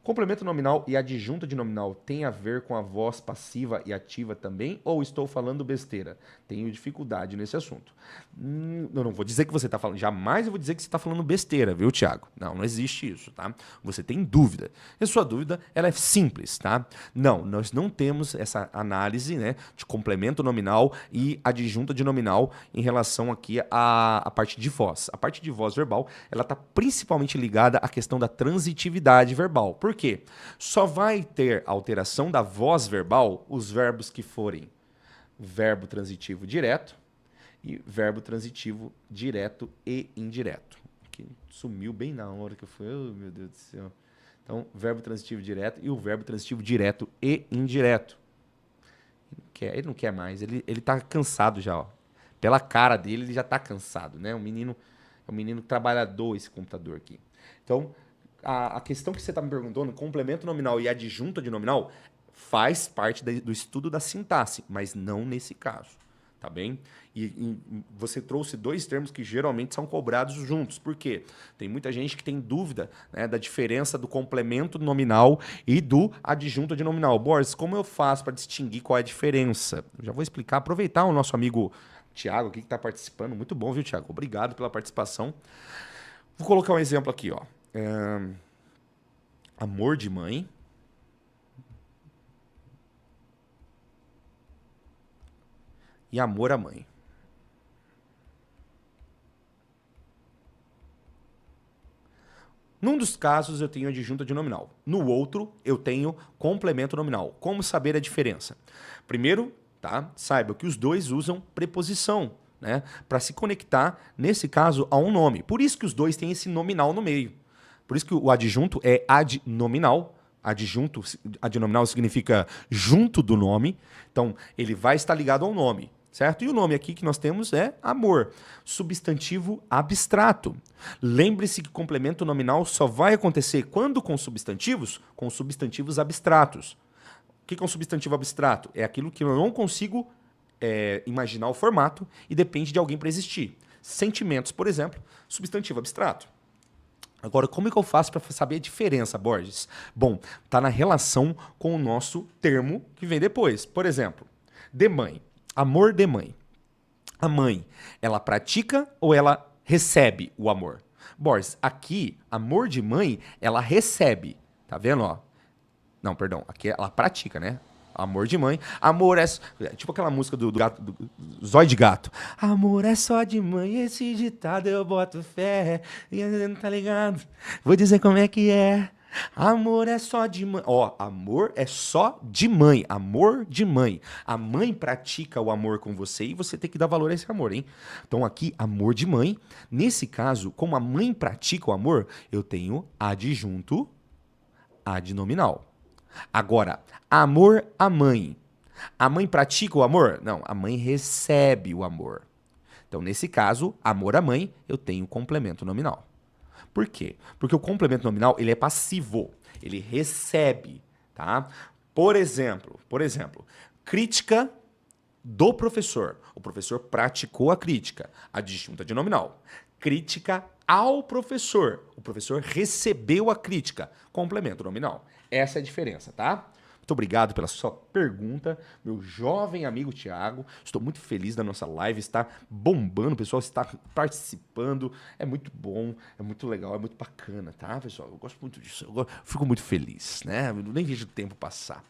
Complemento nominal e adjunta de nominal tem a ver com a voz passiva e ativa também? Ou estou falando besteira? Tenho dificuldade nesse assunto. Eu não vou dizer que você está falando, jamais eu vou dizer que você está falando besteira, viu, Tiago? Não, não existe isso, tá? Você tem dúvida. E a sua dúvida, ela é simples, tá? Não, nós não temos essa análise, né, de complemento nominal e adjunta de nominal em relação aqui à parte de voz. A parte de voz verbal, ela está principalmente ligada à questão da transitividade verbal. Por quê? Só vai ter alteração da voz verbal os verbos que forem verbo transitivo direto e verbo transitivo direto e indireto. Que sumiu bem na hora que eu fui. Oh, meu Deus do céu. Então, verbo transitivo direto e o verbo transitivo direto e indireto. Ele não quer mais, ele tá cansado já, ó. Pela cara dele, ele já tá cansado, né? É um menino trabalhador esse computador aqui. Então, a questão que você está me perguntando, complemento nominal e adjunta de nominal, faz parte do estudo da sintaxe, mas não nesse caso, tá bem? E você trouxe dois termos que geralmente são cobrados juntos. Por quê? Tem muita gente que tem dúvida, né, da diferença do complemento nominal e do adjunta de nominal. Borges, como eu faço para distinguir qual é a diferença? Eu já vou explicar, aproveitar o nosso amigo Tiago aqui que está participando. Muito bom, viu, Tiago? Obrigado pela participação. Vou colocar um exemplo aqui, ó. Amor de mãe e amor à mãe. Num dos casos eu tenho adjunta de nominal. No outro eu tenho complemento nominal. Como saber a diferença? Primeiro, tá? Saiba que os dois usam preposição, né, para se conectar, nesse caso, a um nome. Por isso que os dois têm esse nominal no meio. Por isso que o adjunto é adnominal. Adnominal significa junto do nome. Então, ele vai estar ligado ao nome, certo? E o nome aqui que nós temos é amor. Substantivo abstrato. Lembre-se que complemento nominal só vai acontecer quando com substantivos? Com substantivos abstratos. O que é um substantivo abstrato? É aquilo que eu não consigo imaginar o formato e depende de alguém para existir. Sentimentos, por exemplo, substantivo abstrato. Agora, como é que eu faço para saber a diferença, Borges? Bom, está na relação com o nosso termo que vem depois. Por exemplo, de mãe. Amor de mãe. A mãe, ela pratica ou ela recebe o amor? Borges, aqui, amor de mãe, ela recebe. Tá vendo, ó? Não, perdão. Aqui ela pratica, né? Amor de mãe. Amor é... Tipo aquela música do gato, do Zóio de Gato. Amor é só de mãe, esse ditado eu boto fé. Não tá ligado? Vou dizer como é que é. Amor é só de mãe. Ó, amor é só de mãe. Amor de mãe. A mãe pratica o amor com você e você tem que dar valor a esse amor, hein? Então aqui, amor de mãe. Nesse caso, como a mãe pratica o amor, eu tenho adjunto adnominal. Agora, amor à mãe. A mãe pratica o amor? Não, a mãe recebe o amor. Então, nesse caso, amor à mãe, eu tenho complemento nominal. Por quê? Porque o complemento nominal, ele é passivo. Ele recebe, tá? Por exemplo, crítica do professor. O professor praticou a crítica, adjunta de nominal. Crítica ao professor. O professor recebeu a crítica, complemento nominal. Essa é a diferença, tá? Muito obrigado pela sua pergunta, meu jovem amigo Tiago. Estou muito feliz da nossa live, está bombando, o pessoal está participando. É muito bom, é muito legal, é muito bacana, tá, pessoal? Eu gosto muito disso, fico muito feliz, né? Eu nem vejo o tempo passar.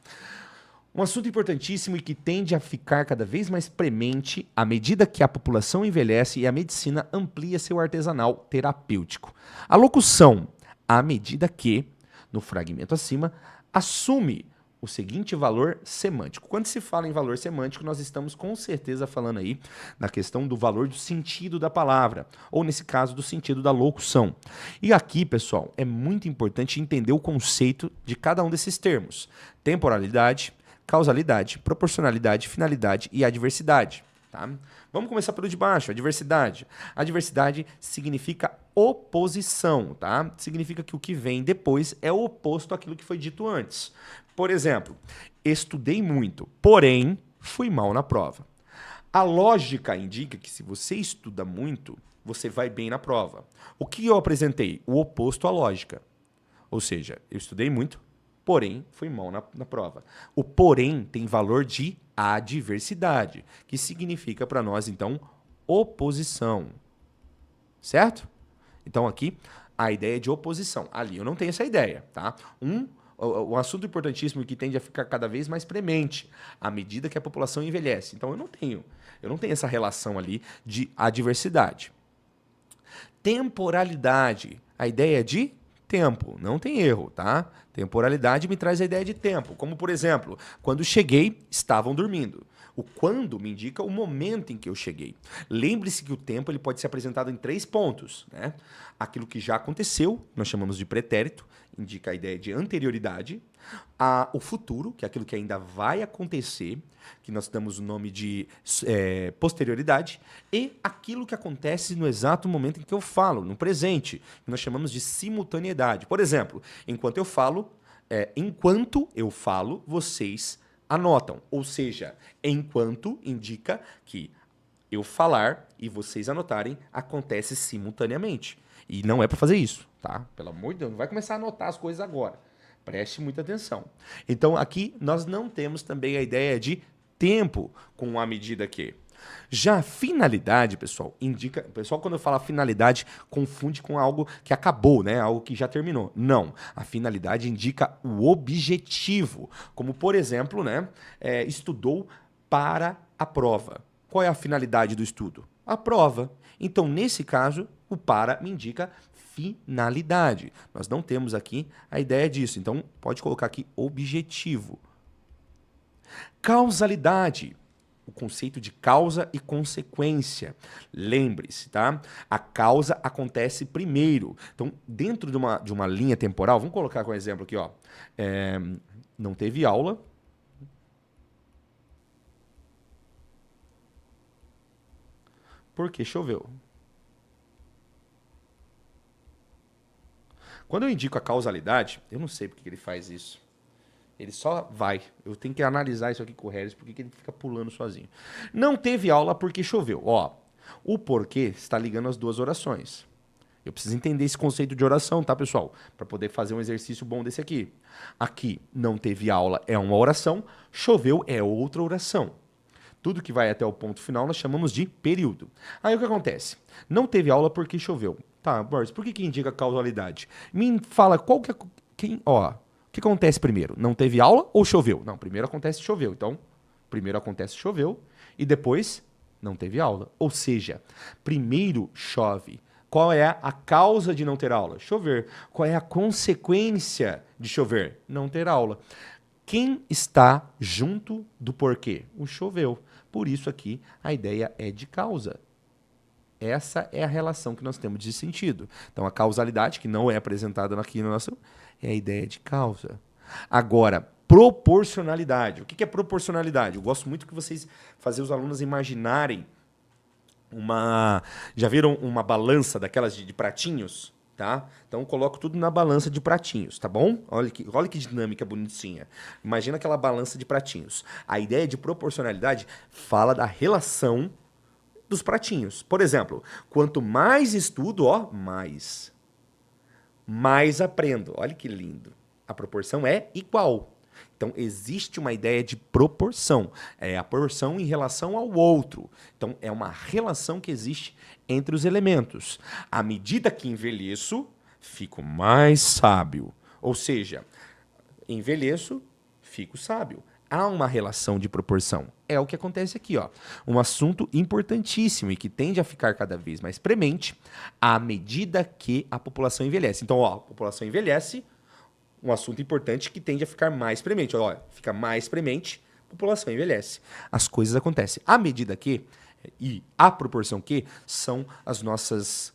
Um assunto importantíssimo e que tende a ficar cada vez mais premente à medida que a população envelhece e a medicina amplia seu artesanal terapêutico. A locução, à medida que, no fragmento acima, assume o seguinte valor semântico. Quando se fala em valor semântico, nós estamos com certeza falando aí na questão do valor do sentido da palavra, ou nesse caso, do sentido da locução. E aqui, pessoal, é muito importante entender o conceito de cada um desses termos. Temporalidade, causalidade, proporcionalidade, finalidade e adversidade. Tá? Vamos começar pelo de baixo, adversidade. Adversidade significa oposição, tá? Significa que o que vem depois é o oposto àquilo que foi dito antes. Por exemplo, estudei muito, porém fui mal na prova. A lógica indica que se você estuda muito, você vai bem na prova. O que eu apresentei? O oposto à lógica. Ou seja, eu estudei muito, porém fui mal na prova. O porém tem valor de adversidade, que significa para nós, então, oposição. Certo? Então, aqui, a ideia é de oposição. Ali eu não tenho essa ideia, tá? Um assunto importantíssimo que tende a ficar cada vez mais premente à medida que a população envelhece. Então, eu não tenho essa relação ali de adversidade. Temporalidade. A ideia é de tempo, não tem erro, tá? Temporalidade me traz a ideia de tempo, como por exemplo, quando cheguei, estavam dormindo. O quando me indica o momento em que eu cheguei. Lembre-se que o tempo ele pode ser apresentado em 3 pontos, né? Aquilo que já aconteceu, nós chamamos de pretérito, indica a ideia de anterioridade. O futuro, que é aquilo que ainda vai acontecer, que nós damos o nome de posterioridade. E aquilo que acontece no exato momento em que eu falo, no presente, que nós chamamos de simultaneidade. Por exemplo, enquanto eu falo, vocês anotam. Ou seja, enquanto indica que eu falar e vocês anotarem acontece simultaneamente. E não é para fazer isso, tá? Pelo amor de Deus, não vai começar a anotar as coisas agora. Preste muita atenção. Então, aqui nós não temos também a ideia de tempo com a medida que. Já a finalidade, pessoal, indica... O pessoal, quando fala finalidade, confunde com algo que acabou, né? Algo que já terminou. Não. A finalidade indica o objetivo. Como, por exemplo, né? Estudou para a prova. Qual é a finalidade do estudo? A prova. Então, nesse caso, o para me indica finalidade. Nós não temos aqui a ideia disso. Então, pode colocar aqui objetivo. Causalidade. O conceito de causa e consequência. Lembre-se, tá? A causa acontece primeiro. Então, dentro de uma linha temporal, vamos colocar como exemplo aqui, ó. Não teve aula. Porque choveu. Quando eu indico a causalidade, eu não sei porque ele faz isso. Ele só vai. Eu tenho que analisar isso aqui com o Harris, porque ele fica pulando sozinho. Não teve aula porque choveu. Ó, o porquê está ligando as duas orações. Eu preciso entender esse conceito de oração, tá, pessoal? Para poder fazer um exercício bom desse aqui. Aqui, não teve aula é uma oração, choveu é outra oração. Tudo que vai até o ponto final nós chamamos de período. Aí o que acontece? Não teve aula porque choveu. Tá, Boris, por que indica causalidade? Me fala qual que é... o que acontece primeiro? Não teve aula ou choveu? Não, primeiro acontece choveu. Então, primeiro acontece choveu e depois não teve aula. Ou seja, primeiro chove. Qual é a causa de não ter aula? Chover. Qual é a consequência de chover? Não ter aula. Quem está junto do porquê? O choveu. Por isso aqui a ideia é de causa. Essa é a relação que nós temos de sentido. Então, a causalidade, que não é apresentada aqui no nosso, é a ideia de causa. Agora, proporcionalidade. O que é proporcionalidade? Eu gosto muito que vocês fazer os alunos imaginarem Já viram uma balança daquelas de pratinhos? Tá? Então, eu coloco tudo na balança de pratinhos, tá bom? Olha que dinâmica bonitinha. Imagina aquela balança de pratinhos. A ideia de proporcionalidade fala da relação dos pratinhos. Por exemplo, quanto mais estudo, mais aprendo. Olha que lindo. A proporção é igual. Então, existe uma ideia de proporção. É a proporção em relação ao outro. Então, é uma relação que existe entre os elementos. À medida que envelheço, fico mais sábio. Ou seja, envelheço, fico sábio. Há uma relação de proporção. É o que acontece aqui, ó. Um assunto importantíssimo e que tende a ficar cada vez mais premente à medida que a população envelhece. Então, ó, a população envelhece, um assunto importante que tende a ficar mais premente. Ó, fica mais premente, a população envelhece. As coisas acontecem. À medida que, e à proporção que, são as nossas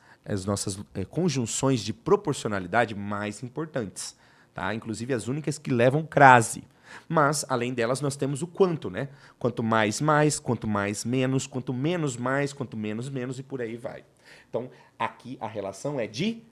conjunções de proporcionalidade mais importantes. Tá? Inclusive as únicas que levam crase. Mas, além delas, nós temos o quanto, né? Quanto mais, mais, quanto mais, menos, quanto menos, mais, quanto menos, menos, e por aí vai. Então, aqui a relação é de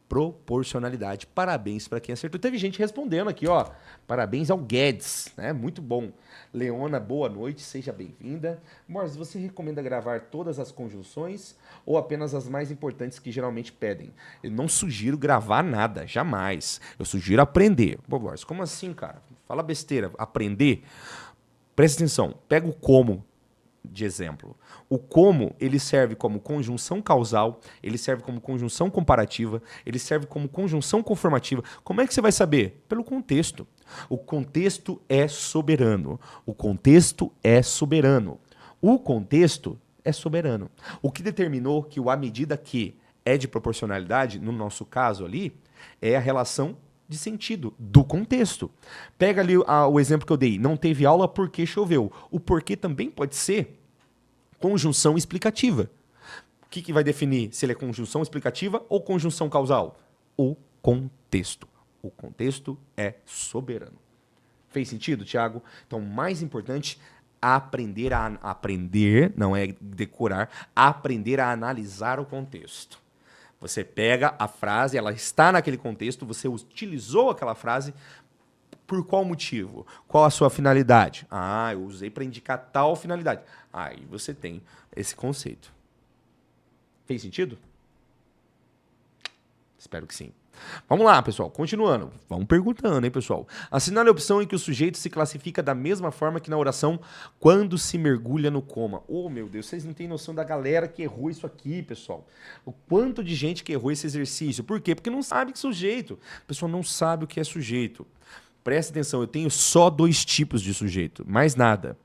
proporcionalidade. Parabéns para quem acertou. Teve gente respondendo aqui, ó. Parabéns ao Guedes, né? Muito bom. Leona, boa noite, seja bem-vinda. Morris, você recomenda gravar todas as conjunções ou apenas as mais importantes que geralmente pedem? Eu não sugiro gravar nada, jamais. Eu sugiro aprender. Pô, Morris, como assim, cara? Fala besteira. Aprender? Presta atenção. Pega o como de exemplo. O como, ele serve como conjunção causal, ele serve como conjunção comparativa, ele serve como conjunção conformativa. Como é que você vai saber? Pelo contexto. O contexto é soberano. O contexto é soberano. O contexto é soberano. O que determinou que o à medida que é de proporcionalidade, no nosso caso ali, é a relação de sentido do contexto. Pega ali o exemplo que eu dei. Não teve aula porque choveu. O porquê também pode ser conjunção explicativa. O que vai definir se ele é conjunção explicativa ou conjunção causal? O contexto. O contexto é soberano. Fez sentido, Thiago? Então, mais importante, aprender, não é decorar, aprender a analisar o contexto. Você pega a frase, ela está naquele contexto, você utilizou aquela frase. Por qual motivo? Qual a sua finalidade? Ah, eu usei para indicar tal finalidade. Aí você tem esse conceito. Fez sentido? Espero que sim. Vamos lá, pessoal. Continuando. Vamos perguntando, hein, pessoal. Assinale a opção em que o sujeito se classifica da mesma forma que na oração quando se mergulha no coma. Oh, meu Deus, vocês não têm noção da galera que errou isso aqui, pessoal. O quanto de gente que errou esse exercício. Por quê? Porque não sabe que sujeito. A pessoa não sabe o que é sujeito. Presta atenção, eu tenho só 2 tipos de sujeito, mais nada.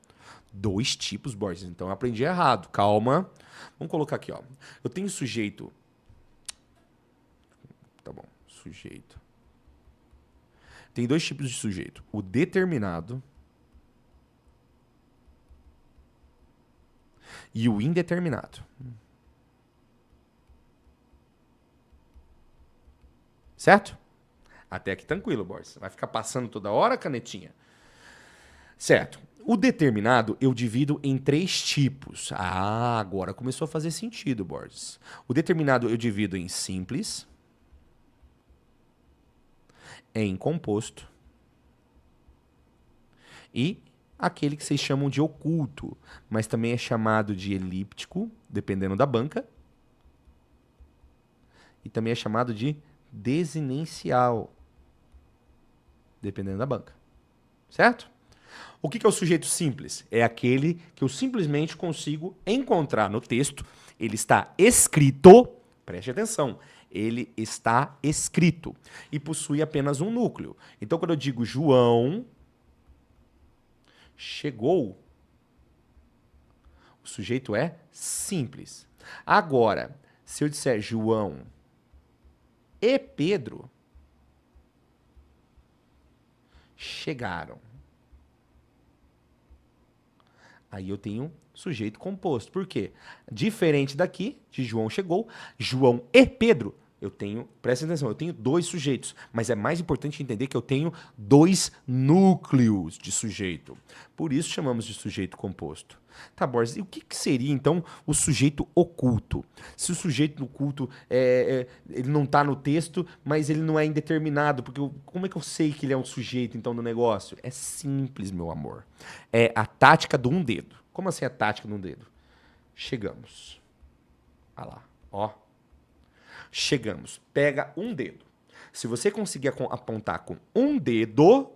2 tipos, Borges. Então eu aprendi errado. Calma. Vamos colocar aqui, ó. Eu tenho sujeito. Tá bom, sujeito. Tem 2 tipos de sujeito. O determinado e o indeterminado. Certo? Até aqui tranquilo, Borges. Vai ficar passando toda hora a canetinha. Certo. O determinado eu divido em 3 tipos. Ah, agora começou a fazer sentido, Borges. O determinado eu divido em simples, em composto e aquele que vocês chamam de oculto, mas também é chamado de elíptico, dependendo da banca, e também é chamado de desinencial, dependendo da banca. Certo? O que é o sujeito simples? É aquele que eu simplesmente consigo encontrar no texto. Ele está escrito, preste atenção, ele está escrito e possui apenas um núcleo. Então, quando eu digo João chegou, o sujeito é simples. Agora, se eu disser João e Pedro chegaram, aí eu tenho sujeito composto. Por quê? Diferente daqui, de João chegou, João e Pedro, eu tenho, presta atenção, eu tenho 2 sujeitos, mas é mais importante entender que eu tenho 2 núcleos de sujeito. Por isso chamamos de sujeito composto. Tá, Borges, e o que seria, então, o sujeito oculto? Se o sujeito oculto ele não está no texto, mas ele não é indeterminado, porque como é que eu sei que ele é um sujeito, então, do negócio? É simples, meu amor. É a tática do um dedo. Como assim a tática do um dedo? Chegamos. Olha lá, ó. Chegamos. Pega um dedo. Se você conseguir apontar com um dedo,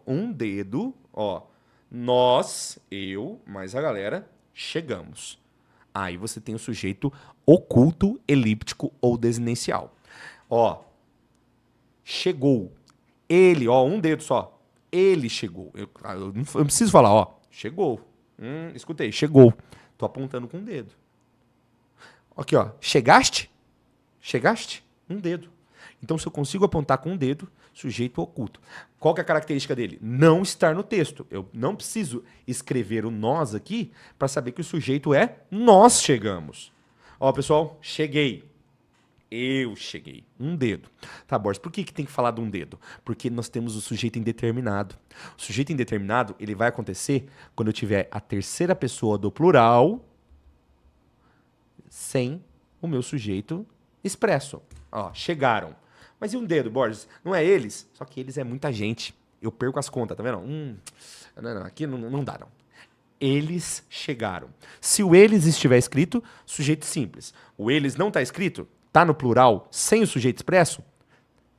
ó, nós, eu, mais a galera, chegamos. Aí você tem o sujeito oculto, elíptico ou desinencial. Ó, chegou. Ele, ó, um dedo só. Ele chegou. Eu não preciso falar, ó, chegou. Escutei, chegou. Tô apontando com um dedo. Aqui, ó, chegaste? Chegaste? Um dedo. Então, se eu consigo apontar com um dedo, sujeito oculto. Qual que é a característica dele? Não estar no texto. Eu não preciso escrever o nós aqui para saber que o sujeito é nós chegamos. Ó, pessoal, cheguei. Eu cheguei. Um dedo. Tá, Borges, por que tem que falar de um dedo? Porque nós temos o sujeito indeterminado. O sujeito indeterminado, ele vai acontecer quando eu tiver a terceira pessoa do plural sem o meu sujeito expresso. Ó, chegaram. Mas e um dedo, Borges? Não é eles? Só que eles é muita gente. Eu perco as contas, tá vendo? Não, aqui não dá, não. Eles chegaram. Se o eles estiver escrito, sujeito simples. O eles não está escrito, está no plural, sem o sujeito expresso,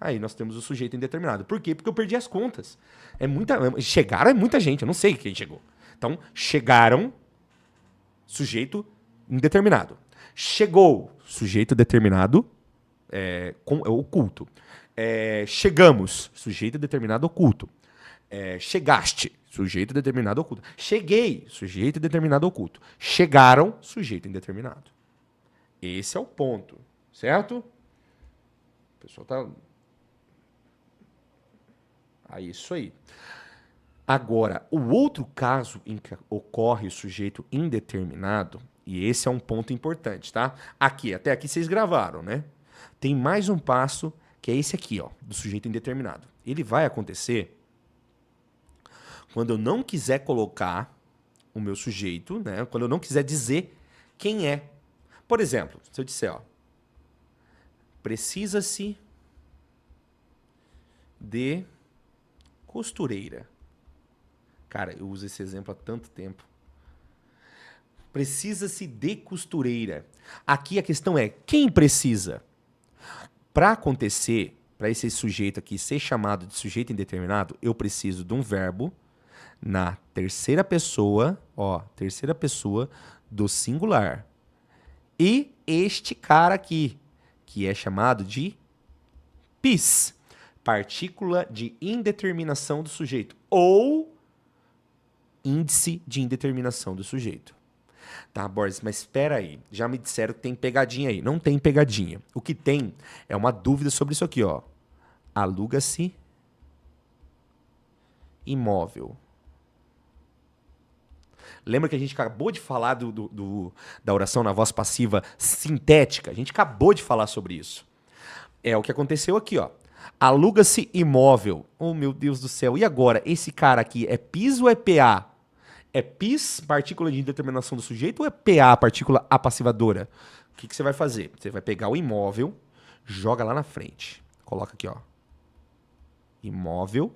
aí nós temos o sujeito indeterminado. Por quê? Porque eu perdi as contas. Chegaram é muita gente, eu não sei quem chegou. Então, chegaram, sujeito indeterminado. Chegou, sujeito determinado, oculto. Chegamos, sujeito determinado oculto. Chegaste, sujeito determinado oculto. Cheguei, sujeito determinado oculto. Chegaram, sujeito indeterminado. Esse é o ponto, certo? O pessoal tá... isso aí. Agora, o outro caso em que ocorre o sujeito indeterminado, e esse é um ponto importante, tá? Até aqui vocês gravaram, né? Tem mais um passo, que é esse aqui, ó, do sujeito indeterminado. Ele vai acontecer quando eu não quiser colocar o meu sujeito, né? Quando eu não quiser dizer quem é. Por exemplo, se eu disser, ó, precisa-se de costureira. Cara, eu uso esse exemplo há tanto tempo. Precisa-se de costureira. Aqui a questão é, quem precisa? Para acontecer, para esse sujeito aqui ser chamado de sujeito indeterminado, eu preciso de um verbo na terceira pessoa, terceira pessoa do singular. E este cara aqui, que é chamado de PIS, partícula de indeterminação do sujeito, ou índice de indeterminação do sujeito. Tá, Borges, mas espera aí. Já me disseram que tem pegadinha aí. Não tem pegadinha. O que tem é uma dúvida sobre isso aqui, ó. Aluga-se imóvel. Lembra que a gente acabou de falar da oração na voz passiva sintética? A gente acabou de falar sobre isso. É o que aconteceu aqui, ó. Aluga-se imóvel. Oh, meu Deus do céu. E agora? Esse cara aqui é PIS ou é PA? É PIS, partícula de indeterminação do sujeito, ou é PA, partícula apassivadora? O que você vai fazer? Você vai pegar o imóvel, joga lá na frente. Coloca aqui, ó. Imóvel.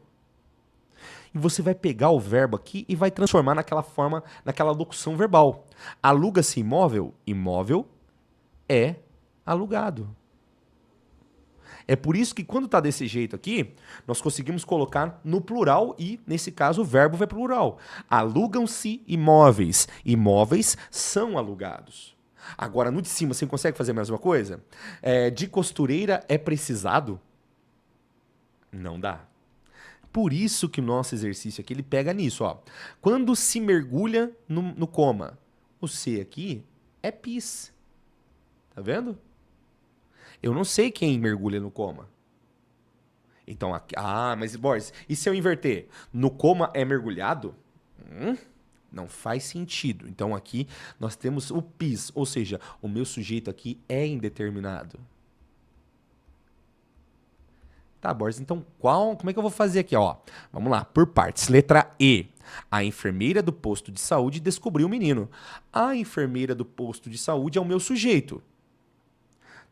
E você vai pegar o verbo aqui e vai transformar naquela forma, naquela locução verbal. Aluga-se imóvel, imóvel é alugado. É por isso que quando está desse jeito aqui, nós conseguimos colocar no plural e, nesse caso, o verbo vai plural. Alugam-se imóveis. Imóveis são alugados. Agora, no de cima, você consegue fazer a mesma coisa? De costureira é precisado? Não dá. Por isso que o nosso exercício aqui, ele pega nisso, ó. Quando se mergulha no coma, o C aqui é PIS. Tá vendo? Eu não sei quem mergulha no coma. Então, mas Borges, e se eu inverter? No coma é mergulhado? Não faz sentido. Então aqui nós temos o PIS, ou seja, o meu sujeito aqui é indeterminado. Tá, Borges, então como é que eu vou fazer aqui? Ó, vamos lá, por partes. Letra E. A enfermeira do posto de saúde descobriu o menino. A enfermeira do posto de saúde é o meu sujeito.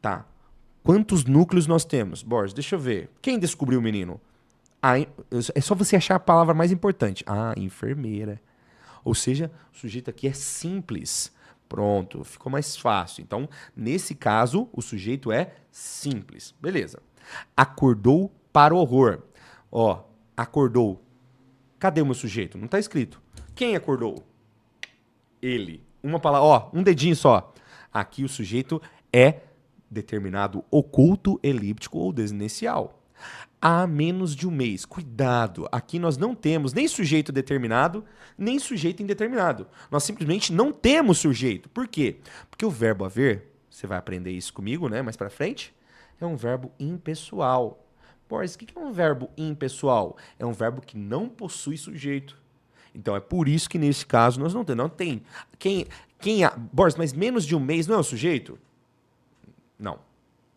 Tá. Quantos núcleos nós temos? Borges, deixa eu ver. Quem descobriu o menino? É só você achar a palavra mais importante. Enfermeira. Ou seja, o sujeito aqui é simples. Pronto, ficou mais fácil. Então, nesse caso, o sujeito é simples. Beleza. Acordou para o horror. Ó, acordou. Cadê o meu sujeito? Não está escrito. Quem acordou? Ele. Uma palavra, ó, um dedinho só. Aqui o sujeito é determinado oculto, elíptico ou desinicial. Há menos de um mês. Cuidado, aqui nós não temos nem sujeito determinado, nem sujeito indeterminado. Nós simplesmente não temos sujeito. Por quê? Porque o verbo haver, você vai aprender isso comigo, né, mais pra frente, é um verbo impessoal. Borges, o que é um verbo impessoal? É um verbo que não possui sujeito. Então é por isso que nesse caso nós não temos. Não tem. Borges, mas menos de um mês não é o sujeito? Não.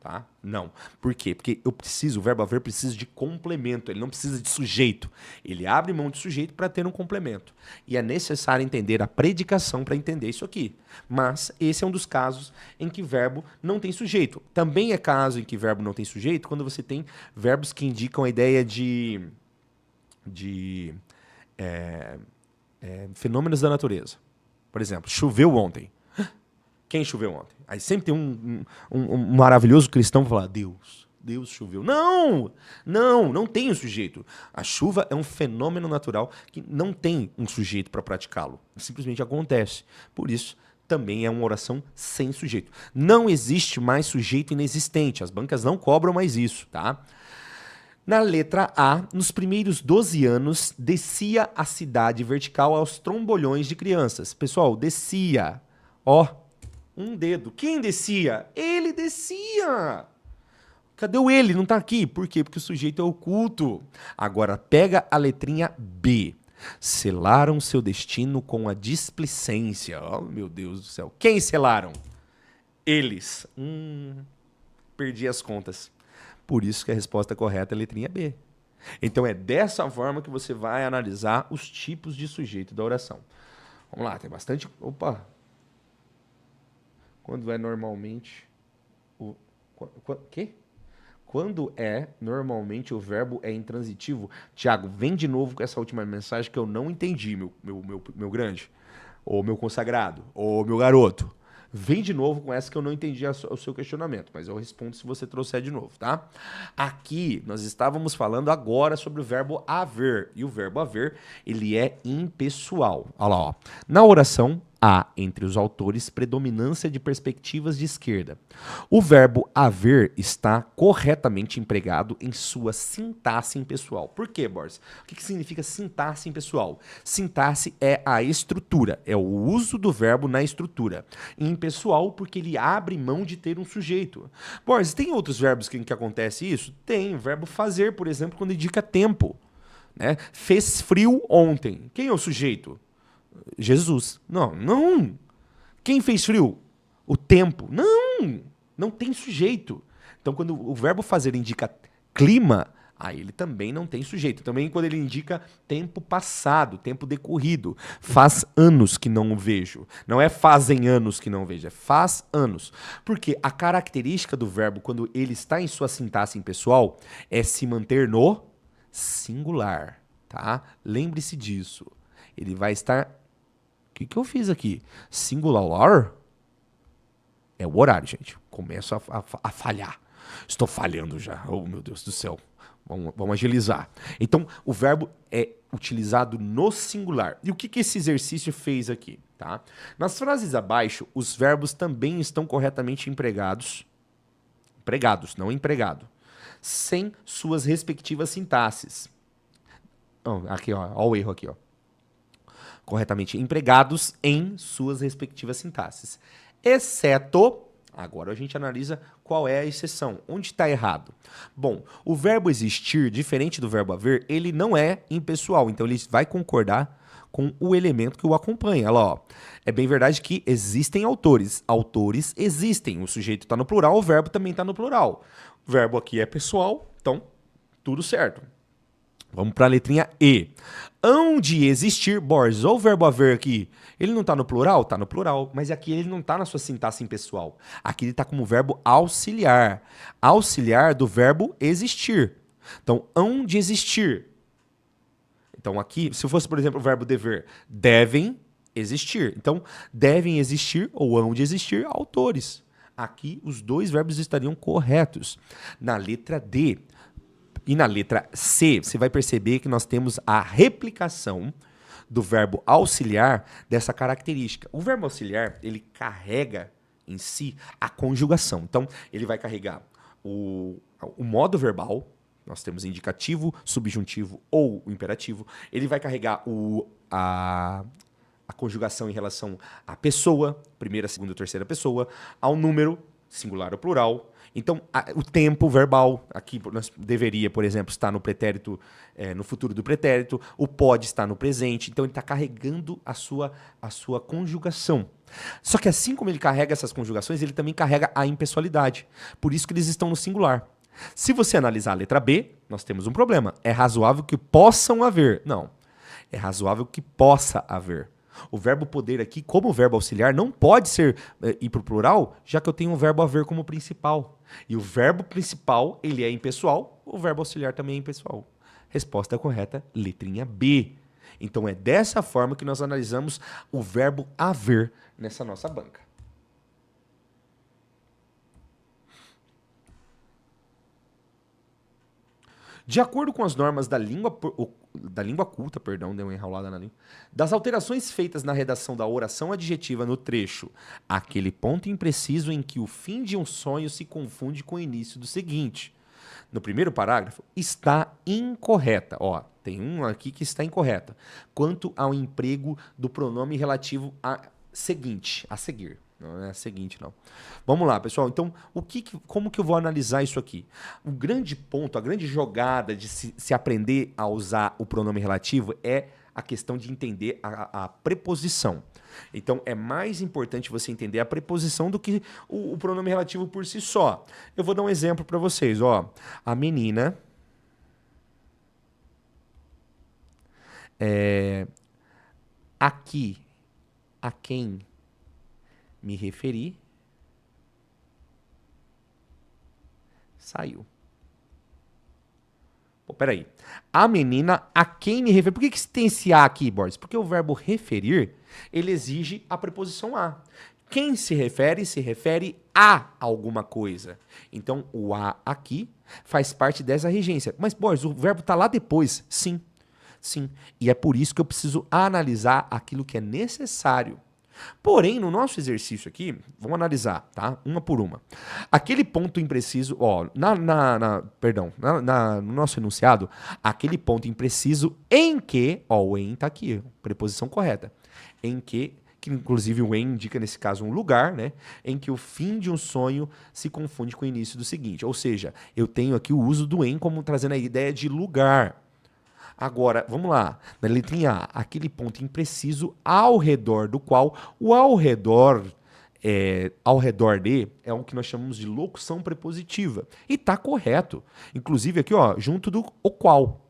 tá? Não. Por quê? Porque o verbo haver precisa de complemento, ele não precisa de sujeito. Ele abre mão de sujeito para ter um complemento. E é necessário entender a predicação para entender isso aqui. Mas esse é um dos casos em que verbo não tem sujeito. Também é caso em que verbo não tem sujeito quando você tem verbos que indicam a ideia de fenômenos da natureza. Por exemplo, choveu ontem. Quem choveu ontem? Aí sempre tem um maravilhoso cristão que fala, Deus choveu. Não tem um sujeito. A chuva é um fenômeno natural que não tem um sujeito para praticá-lo. Simplesmente acontece. Por isso, também é uma oração sem sujeito. Não existe mais sujeito inexistente. As bancas não cobram mais isso, tá? Na letra A, nos primeiros 12 anos, descia a cidade vertical aos trombolhões de crianças. Pessoal, descia. Ó. Um dedo. Quem descia? Ele descia. Cadê o ele? Não tá aqui. Por quê? Porque o sujeito é oculto. Agora, pega a letrinha B. Selaram seu destino com a displicência. Oh, meu Deus do céu. Quem selaram? Eles. Perdi as contas. Por isso que a resposta correta é a letrinha B. Então, é dessa forma que você vai analisar os tipos de sujeito da oração. Vamos lá, tem bastante... Opa! Quando é normalmente o... Quê? Quando é normalmente o verbo é intransitivo? Tiago, vem de novo com essa última mensagem que eu não entendi, meu grande. Ou meu consagrado. Ou meu garoto. Vem de novo com essa que eu não entendi o seu questionamento, mas eu respondo se você trouxer de novo, tá? Aqui, nós estávamos falando agora sobre o verbo haver. E o verbo haver, ele é impessoal. Olha lá, ó. Na oração, há entre os autores predominância de perspectivas de esquerda. O verbo haver está corretamente empregado em sua sintaxe impessoal. Por quê, Boris? O que significa sintaxe impessoal? Sintaxe é a estrutura, é o uso do verbo na estrutura. E impessoal porque ele abre mão de ter um sujeito. Boris, tem outros verbos em que acontece isso? Tem. O verbo fazer, por exemplo, quando indica tempo. Né? Fez frio ontem. Quem é o sujeito? Jesus. Não. Quem fez frio? O tempo. Não tem sujeito. Então, quando o verbo fazer indica clima, aí ele também não tem sujeito. Também quando ele indica tempo passado, tempo decorrido. Faz anos que não o vejo. Não é fazem anos que não vejo, é faz anos. Porque a característica do verbo, quando ele está em sua sintaxe impessoal, é se manter no singular. Tá? Lembre-se disso. Ele vai estar... O que eu fiz aqui? Singular? É o horário, gente. Começo a falhar. Estou falhando já. Oh, meu Deus do céu. Vamos agilizar. Então, o verbo é utilizado no singular. E o que esse exercício fez aqui? Tá? Nas frases abaixo, os verbos também estão corretamente empregados. Empregados, não empregado. Sem suas respectivas sintaxes. Aqui, ó o erro aqui, ó. Corretamente empregados em suas respectivas sintaxes. Exceto, agora a gente analisa qual é a exceção. Onde está errado? Bom, o verbo existir, diferente do verbo haver, ele não é impessoal, então ele vai concordar com o elemento que o acompanha. Olha lá, ó. É bem verdade que existem autores. Autores existem. O sujeito está no plural, o verbo também está no plural. O verbo aqui é pessoal, então tudo certo. Vamos para a letrinha E. Hão de existir, Boris, ou o verbo haver aqui, ele não está no plural? Está no plural, mas aqui ele não está na sua sintaxe impessoal. Aqui ele está como verbo auxiliar. Auxiliar do verbo existir. Então, hão de existir. Então aqui, se fosse, por exemplo, o verbo dever, devem existir. Então, devem existir ou hão de existir autores. Aqui, os dois verbos estariam corretos. Na letra D... E na letra C, você vai perceber que nós temos a replicação do verbo auxiliar dessa característica. O verbo auxiliar, ele carrega em si a conjugação. Então, ele vai carregar o modo verbal, nós temos indicativo, subjuntivo ou o imperativo. Ele vai carregar a conjugação em relação à pessoa, primeira, segunda, terceira pessoa, ao número, singular ou plural. Então, o tempo verbal, aqui deveria, por exemplo, estar no pretérito, no futuro do pretérito. O pode estar no presente. Então, ele está carregando a sua conjugação. Só que assim como ele carrega essas conjugações, ele também carrega a impessoalidade. Por isso que eles estão no singular. Se você analisar a letra B, nós temos um problema. É razoável que possam haver. Não. É razoável que possa haver. O verbo poder aqui, como verbo auxiliar, não pode ir para o plural, já que eu tenho o verbo haver como principal. E o verbo principal, ele é impessoal, o verbo auxiliar também é impessoal. Resposta correta, letrinha B. Então é dessa forma que nós analisamos o verbo haver nessa nossa banca. De acordo com as normas da língua culta, deu uma enrolada na língua, das alterações feitas na redação da oração adjetiva no trecho, aquele ponto impreciso em que o fim de um sonho se confunde com o início do seguinte. No primeiro parágrafo, está incorreta. Ó, tem um aqui que está incorreta. Quanto ao emprego do pronome relativo a seguinte, a seguir. Não é a seguinte, não. Vamos lá, pessoal. Então, como que eu vou analisar isso aqui? O grande ponto, a grande jogada de se aprender a usar o pronome relativo é a questão de entender a preposição. Então, é mais importante você entender a preposição do que o pronome relativo por si só. Eu vou dar um exemplo para vocês. Ó, a menina... aqui, a quem me referi, saiu. Pô, peraí. A menina a quem me referi. Por que tem esse a aqui, Borges? Porque o verbo referir, ele exige a preposição a. Quem se refere a alguma coisa. Então, o a aqui faz parte dessa regência. Mas, Borges, o verbo está lá depois. Sim. Sim. E é por isso que eu preciso analisar aquilo que é necessário. Porém, no nosso exercício aqui, vamos analisar, tá? Uma por uma. Aquele ponto impreciso, ó, no nosso enunciado, aquele ponto impreciso em que, ó, o em tá aqui, preposição correta, em que inclusive o em indica nesse caso um lugar, né? Em que o fim de um sonho se confunde com o início do seguinte. Ou seja, eu tenho aqui o uso do em como trazendo a ideia de lugar. Agora, vamos lá, na letrinha A, aquele ponto impreciso ao redor do qual o ao redor de é o que nós chamamos de locução prepositiva. E está correto. Inclusive aqui, ó, junto do o qual.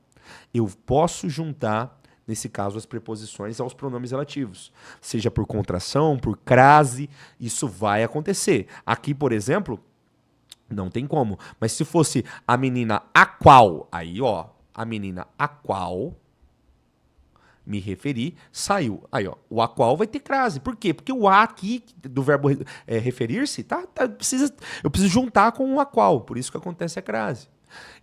Eu posso juntar, nesse caso, as preposições aos pronomes relativos. Seja por contração, por crase, isso vai acontecer. Aqui, por exemplo, não tem como. Mas se fosse a menina a qual, aí, ó, a menina a qual me referi, saiu. Aí, ó, o a qual vai ter crase. Por quê? Porque o a aqui, do verbo referir-se, eu preciso juntar com o a qual. Por isso que acontece a crase.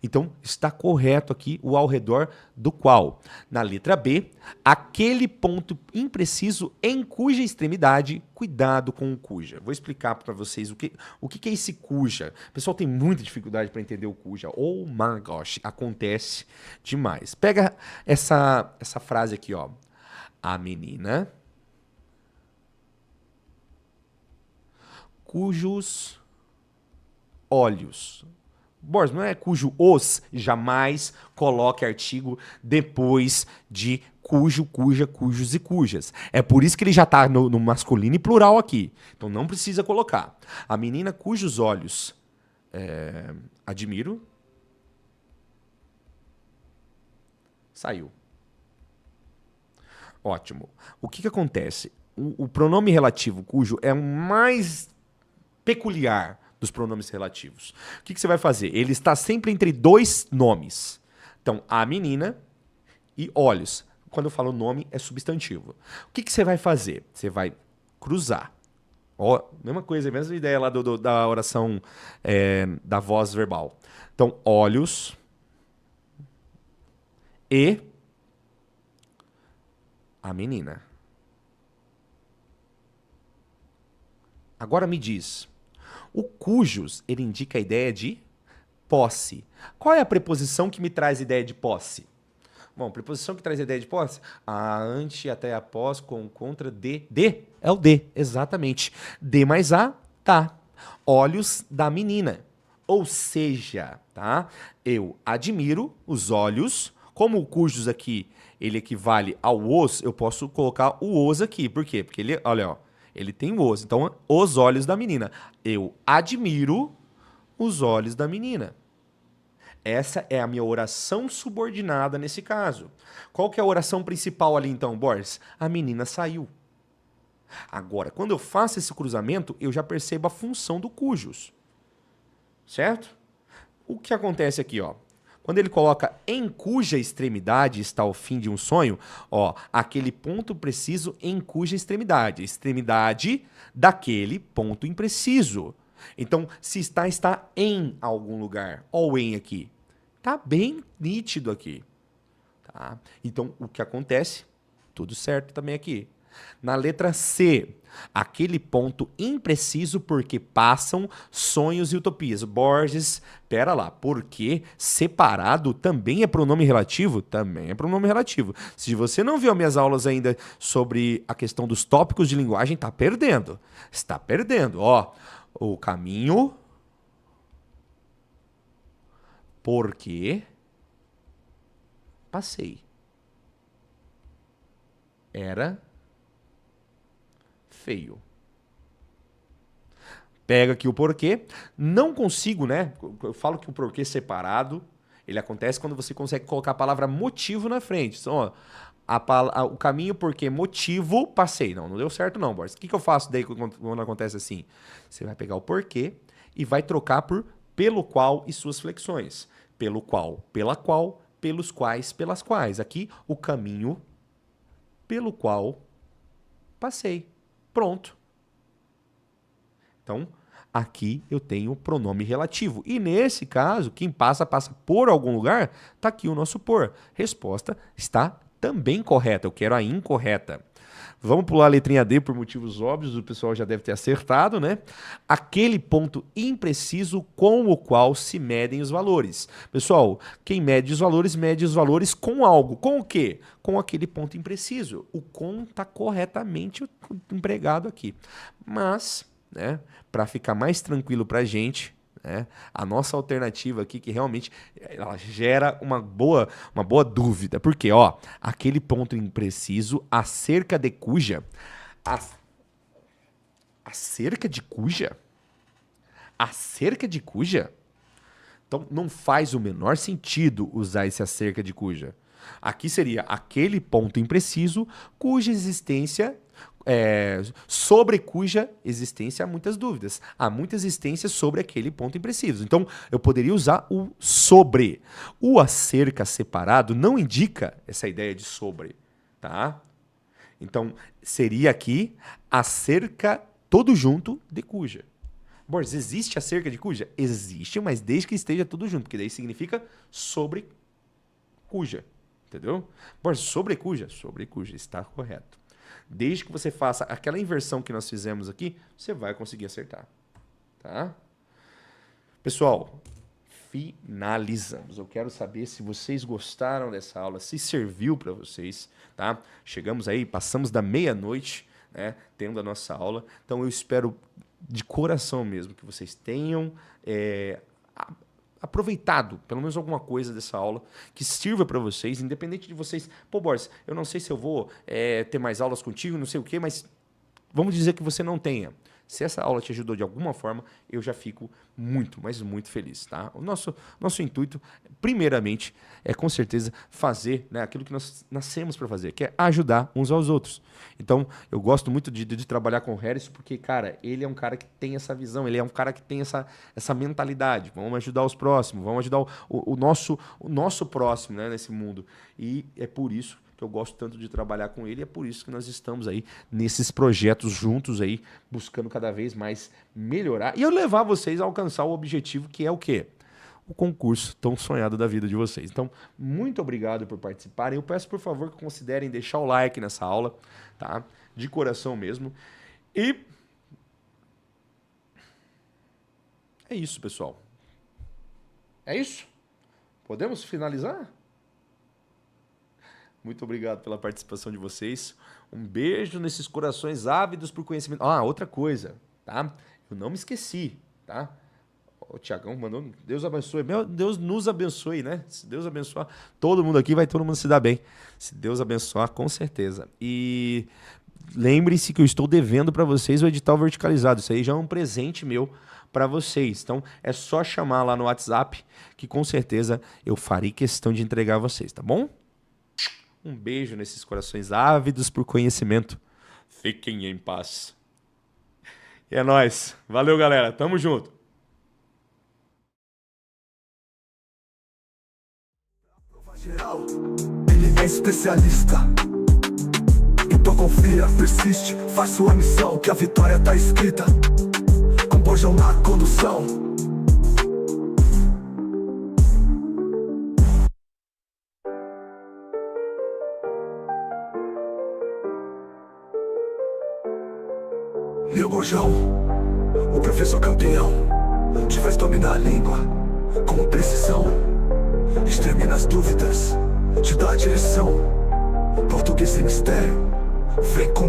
Então, está correto aqui o ao redor do qual. Na letra B, aquele ponto impreciso em cuja extremidade, cuidado com o cuja. Vou explicar para vocês o que é esse cuja. O pessoal tem muita dificuldade para entender o cuja. Oh my gosh, acontece demais. Pega essa frase aqui, ó. A menina cujos olhos... Borges, não é cujo os, jamais coloque artigo depois de cujo, cuja, cujos e cujas. É por isso que ele já está no masculino e plural aqui. Então não precisa colocar. A menina cujos olhos admiro, saiu. Ótimo. O que acontece? O pronome relativo cujo é o mais peculiar dos pronomes relativos. O que você vai fazer? Ele está sempre entre dois nomes. Então, a menina e olhos. Quando eu falo nome, é substantivo. O que você vai fazer? Você vai cruzar. Ó, mesma coisa, mesma ideia lá da oração da voz verbal. Então, olhos e a menina. Agora me diz... O cujos, ele indica a ideia de posse. Qual é a preposição que me traz a ideia de posse? Bom, preposição que traz a ideia de posse? A, ante, até, após, com, contra, de. De é o de, exatamente. De mais a, tá. olhos da menina. Ou seja, tá? Eu admiro os olhos, como o cujos aqui, ele equivale ao os, eu posso colocar o os aqui. Por quê? Porque ele, olha, ó, ele tem o os. Então, os olhos da menina. Eu admiro os olhos da menina. Essa é a minha oração subordinada nesse caso. Qual que é a oração principal ali então, Borges? A menina saiu. Agora, quando eu faço esse cruzamento, eu já percebo a função do cujos. Certo? O que acontece aqui, ó? Quando ele coloca em cuja extremidade está o fim de um sonho, ó, aquele ponto preciso em cuja extremidade. Extremidade daquele ponto impreciso. Então, se está em algum lugar. Ó o em aqui. Tá bem nítido aqui. Tá? Então, o que acontece? Tudo certo também aqui. Na letra C, aquele ponto impreciso porque passam sonhos e utopias. Borges, pera lá, porque separado também é pronome relativo? Também é pronome relativo. Se você não viu minhas aulas ainda sobre a questão dos tópicos de linguagem, tá perdendo. Está perdendo. Ó, o caminho porque passei. Era feio. Pega aqui o porquê. Não consigo, né? Eu falo que o porquê separado, ele acontece quando você consegue colocar a palavra motivo na frente. Então, ó, o caminho porque motivo passei. Não deu certo não, Borges. O que eu faço daí quando acontece assim? Você vai pegar o porquê e vai trocar por pelo qual e suas flexões. Pelo qual, pela qual, pelos quais, pelas quais. Aqui, o caminho pelo qual passei. Pronto. Então, aqui eu tenho o pronome relativo. E nesse caso, quem passa por algum lugar, está aqui o nosso por. Resposta está também correta. Eu quero a incorreta. Vamos pular a letrinha D por motivos óbvios, o pessoal já deve ter acertado, né? Aquele ponto impreciso com o qual se medem os valores. Pessoal, quem mede os valores com algo. Com o quê? Com aquele ponto impreciso. O com está corretamente empregado aqui. Mas, né, para ficar mais tranquilo para a gente, né, a nossa alternativa aqui, que realmente ela gera uma boa dúvida. Porque, ó, aquele ponto impreciso acerca de cuja... Acerca de cuja? Acerca de cuja? Então, não faz o menor sentido usar esse acerca de cuja. Aqui seria aquele ponto impreciso cuja existência... sobre cuja existência há muitas dúvidas. Há muita existência sobre aquele ponto impreciso. Então, eu poderia usar o sobre. O acerca separado não indica essa ideia de sobre, tá? Então, seria aqui acerca todo junto de cuja. Borges, existe acerca de cuja? Existe, mas desde que esteja tudo junto, porque daí significa sobre cuja. Entendeu? Borges, sobre cuja? Sobre cuja, está correto. Desde que você faça aquela inversão que nós fizemos aqui, você vai conseguir acertar. Tá? Pessoal, finalizamos. Eu quero saber se vocês gostaram dessa aula, se serviu para vocês. Tá? Chegamos aí, passamos da meia-noite, né, tendo a nossa aula. Então eu espero de coração mesmo que vocês tenham aproveitado pelo menos alguma coisa dessa aula que sirva para vocês, independente de vocês. Pô, Borges, eu não sei se eu vou ter mais aulas contigo, não sei o quê, mas vamos dizer que você não tenha. Se essa aula te ajudou de alguma forma, eu já fico muito, mas muito feliz, tá? O nosso intuito, primeiramente, é com certeza fazer, né, aquilo que nós nascemos para fazer, que é ajudar uns aos outros. Então, eu gosto muito de trabalhar com o Harris, porque, cara, ele é um cara que tem essa visão, ele é um cara que tem essa mentalidade. Vamos ajudar os próximos, vamos ajudar o nosso próximo, né, nesse mundo. E é por isso que eu gosto tanto de trabalhar com ele, e é por isso que nós estamos aí nesses projetos juntos aí, buscando cada vez mais melhorar e eu levar vocês a alcançar o objetivo, que é o quê? O concurso tão sonhado da vida de vocês. Então, muito obrigado por participarem. Eu peço, por favor, que considerem deixar o like nessa aula, tá? De coração mesmo. E é isso, pessoal. É isso? Podemos finalizar? Muito obrigado pela participação de vocês. Um beijo nesses corações ávidos por conhecimento. Ah, outra coisa, tá? Eu não me esqueci, tá? O Tiagão mandou, Deus abençoe. Meu Deus nos abençoe, né? Se Deus abençoar todo mundo aqui, vai todo mundo se dar bem. Se Deus abençoar, com certeza. E lembre-se que eu estou devendo para vocês o edital verticalizado. Isso aí já é um presente meu para vocês. Então, é só chamar lá no WhatsApp que com certeza eu farei questão de entregar a vocês, tá bom? Um beijo nesses corações ávidos por conhecimento. Fiquem em paz. E é nóis. Valeu, galera. Tamo junto. Geral, ele é especialista. Então confia, persiste, faz sua missão, que a vitória tá escrita. Com Bojão na condução. Meu Bojão, o professor campeão, te faz dominar a língua com precisão. Extermina as dúvidas, te dá a direção. Português sem mistério, vem com